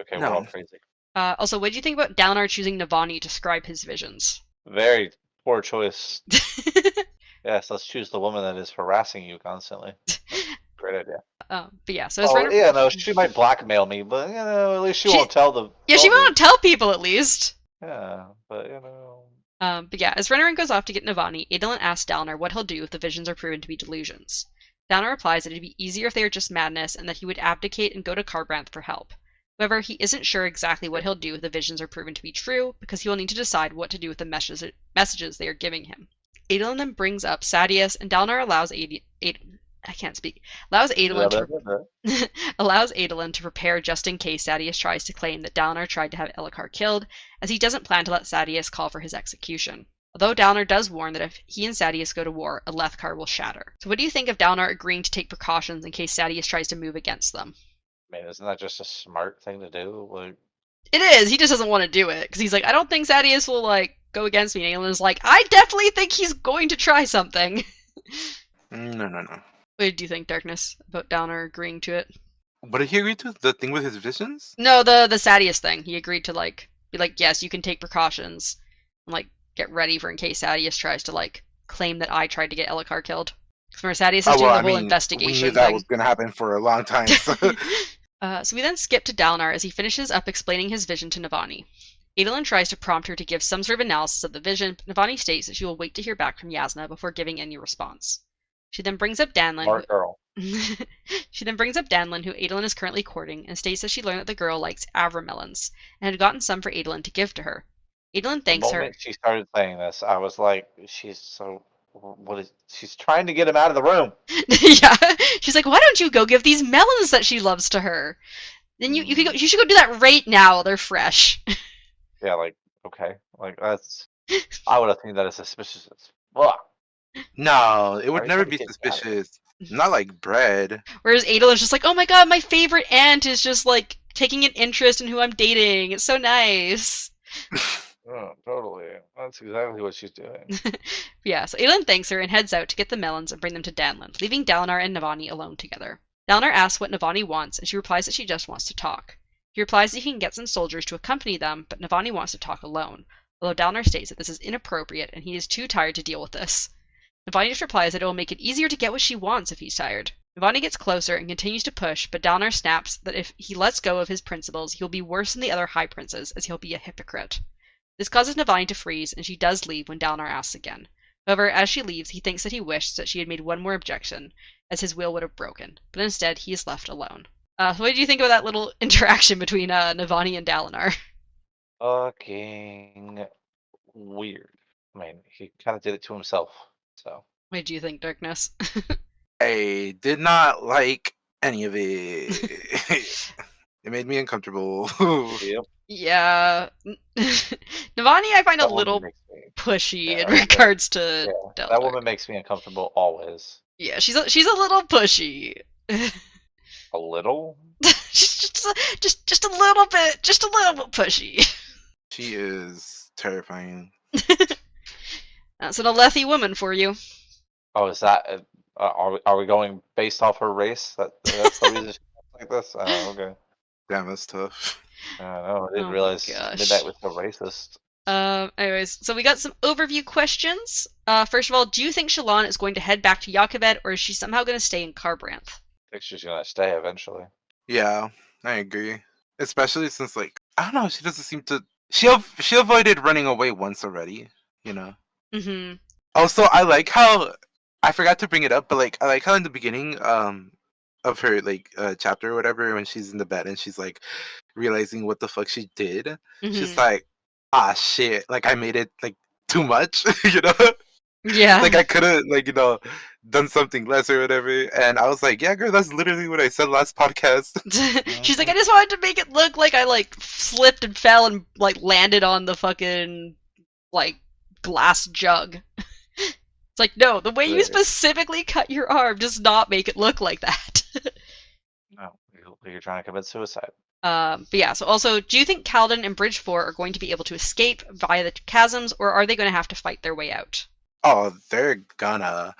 okay, No. we're all crazy. Also, what do you think about Dalinar choosing Navani to scribe his visions? Very poor choice. Yes, let's choose the woman that is harassing you constantly. Great idea. But yeah, so as Yeah, no, she might blackmail me, but you know, at least she won't tell the. Yeah, she won't tell people at least. Yeah, but you know. But yeah, as Renarin goes off to get Navani, Adolin asks Dalinar what he'll do if the visions are proven to be delusions. Dalinar replies that it'd be easier if they were just madness, and that he would abdicate and go to Kharbranth for help. However, he isn't sure exactly what he'll do if the visions are proven to be true, because he will need to decide what to do with the messages they are giving him. Adolin then brings up Sadeas, and Dalinar allows allows Adolin to prepare just in case Sadeas tries to claim that Dalinar tried to have Elhokar killed, as he doesn't plan to let Sadeas call for his execution. Although Dalinar does warn that if he and Sadeas go to war, a Lethkar will shatter. So what do you think of Dalinar agreeing to take precautions in case Sadeas tries to move against them? I mean, isn't that just a smart thing to do? Like, it is. He just doesn't want to do it because he's like, I don't think Sadeas will like go against me. And Aelin's like, I definitely think he's going to try something. No. What do you think, Darkness, about Dalinar agreeing to it? What did he agree to? The thing with his visions? No, the Sadeas thing. He agreed to like be like, yes, you can take precautions and like get ready for in case Sadeas tries to like claim that I tried to get Elhokar killed. Because Sadeas is doing the whole investigation. We knew that was going to happen for a long time. So. So we then skip to Dalinar as he finishes up explaining his vision to Navani. Adolin tries to prompt her to give some sort of analysis of the vision, but Navani states that she will wait to hear back from Yasna before giving any response. She then brings up Danlin. Smart girl. She then brings up Danlin, who Adolin is currently courting, and states that she learned that the girl likes Avra melons, and had gotten some for Adolin to give to her. Adolin thanks The her. moment she started saying this, I was like, she's trying to get him out of the room. Yeah, she's like, why don't you go give these melons that she loves to her? Then you should go do that right now. They're fresh. Yeah, like, okay, like that's. I would have think that is suspicious as fuck. No, it would Why never are you be trying to get suspicious. Not like bread. Whereas Adolin's just like, oh my god, my favorite aunt is just like taking an interest in who I'm dating. It's so nice. Oh, totally. That's exactly what she's doing. Yeah, so Adolin thanks her and heads out to get the melons and bring them to Danlin, leaving Dalinar and Navani alone together. Dalinar asks what Navani wants, and she replies that she just wants to talk. He replies that he can get some soldiers to accompany them, but Navani wants to talk alone, although Dalinar states that this is inappropriate and he is too tired to deal with this. Navani just replies that it will make it easier to get what she wants if he's tired. Navani gets closer and continues to push, but Dalinar snaps that if he lets go of his principles, he'll be worse than the other high princes, as he'll be a hypocrite. This causes Navani to freeze, and she does leave when Dalinar asks again. However, as she leaves, he thinks that he wished that she had made one more objection, as his will would have broken, but instead he is left alone. So what did you think about that little interaction between Navani and Dalinar? Fucking weird. I mean, he kind of did it to himself. So. What did you think, Darkness? I did not like any of it. It made me uncomfortable. Yep. Yeah. Navani I find a That woman little makes me. pushy Yeah, in that woman- regards to Yeah, Dalinar. that woman makes me uncomfortable always. Yeah, she's a little pushy. A little. She's just a little bit pushy. She is terrifying. That's an Alethi woman for you. Oh, is that? Are we going based off her race? That's the reason she's like this. Oh, okay. Damn, that's tough. I don't know. I didn't Oh my realize gosh. Midnight was so racist. Anyways, so we got some overview questions. First of all, do you think Shallan is going to head back to Yalkaved, or is she somehow going to stay in Kharbranth? I think she's gonna stay eventually. Yeah, I agree. Especially since, like, I don't know, she doesn't seem to. She avoided running away once already, you know. Mm-hmm. Also, I like how I forgot to bring it up, but like I like how in the beginning of her like chapter or whatever, when she's in the bed and she's like realizing what the fuck she did, she's like, ah shit, like I made it like too much, you know? Yeah. Like I could have like, you know, done something less or whatever. And I was like, yeah, girl, that's literally what I said last podcast. She's like, I just wanted to make it look like I like slipped and fell and like landed on the fucking like glass jug. It's like, no, the way you Right. specifically cut your arm does not make it look like that. No, you're trying to commit suicide. But yeah, so also, do you think Kaladin and Bridge 4 are going to be able to escape via the chasms, or are they going to have to fight their way out? Oh, they're gonna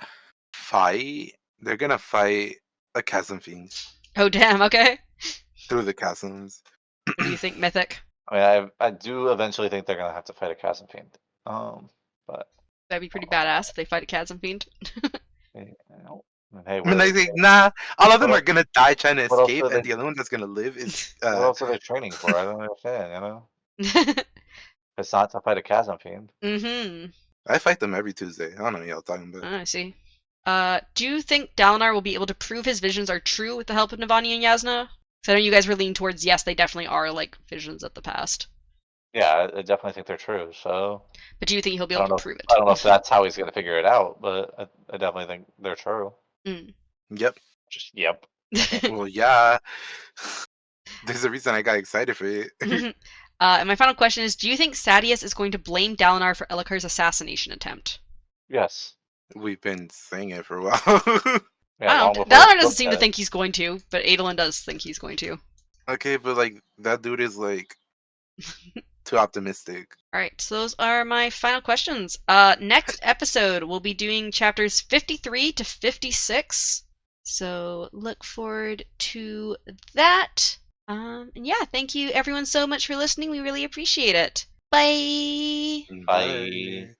fight. They're gonna fight a chasm fiend Oh, damn, okay. through the chasms. What do you think, Mythic? I mean, I do eventually think they're gonna have to fight a chasm fiend. But That'd be pretty badass if they fight a chasm fiend. you know, hey, I mean, I think nah. All of them what are gonna die trying to what else escape, are and they- the other one that's gonna live is what else are they training for? I don't understand. You know, it's not to fight a chasm fiend. Mm-hmm. I fight them every Tuesday. I don't know what y'all talking about. I see. Do you think Dalinar will be able to prove his visions are true with the help of Navani and Yasna? Because I know you guys were leaning towards yes, they definitely are like visions of the past. Yeah, I definitely think they're true. So But do you think he'll be I able don't know. to prove it? I don't know if that's how he's gonna figure it out, but I definitely think they're true. Mm. Yep. Just yep. Well, yeah. There's a reason I got excited for it. And my final question is, do you think Sadeas is going to blame Dalinar for Ellikar's assassination attempt? Yes. We've been saying it for a while. Yeah, I long don't know. before Dalinar he doesn't looked seem at to it. think he's going to, but Adolin does think he's going to. Okay, but like that dude is like too optimistic. Alright, so those are my final questions. Next episode, we'll be doing chapters 53 to 56. So look forward to that. And yeah, thank you everyone so much for listening. We really appreciate it. Bye! Bye.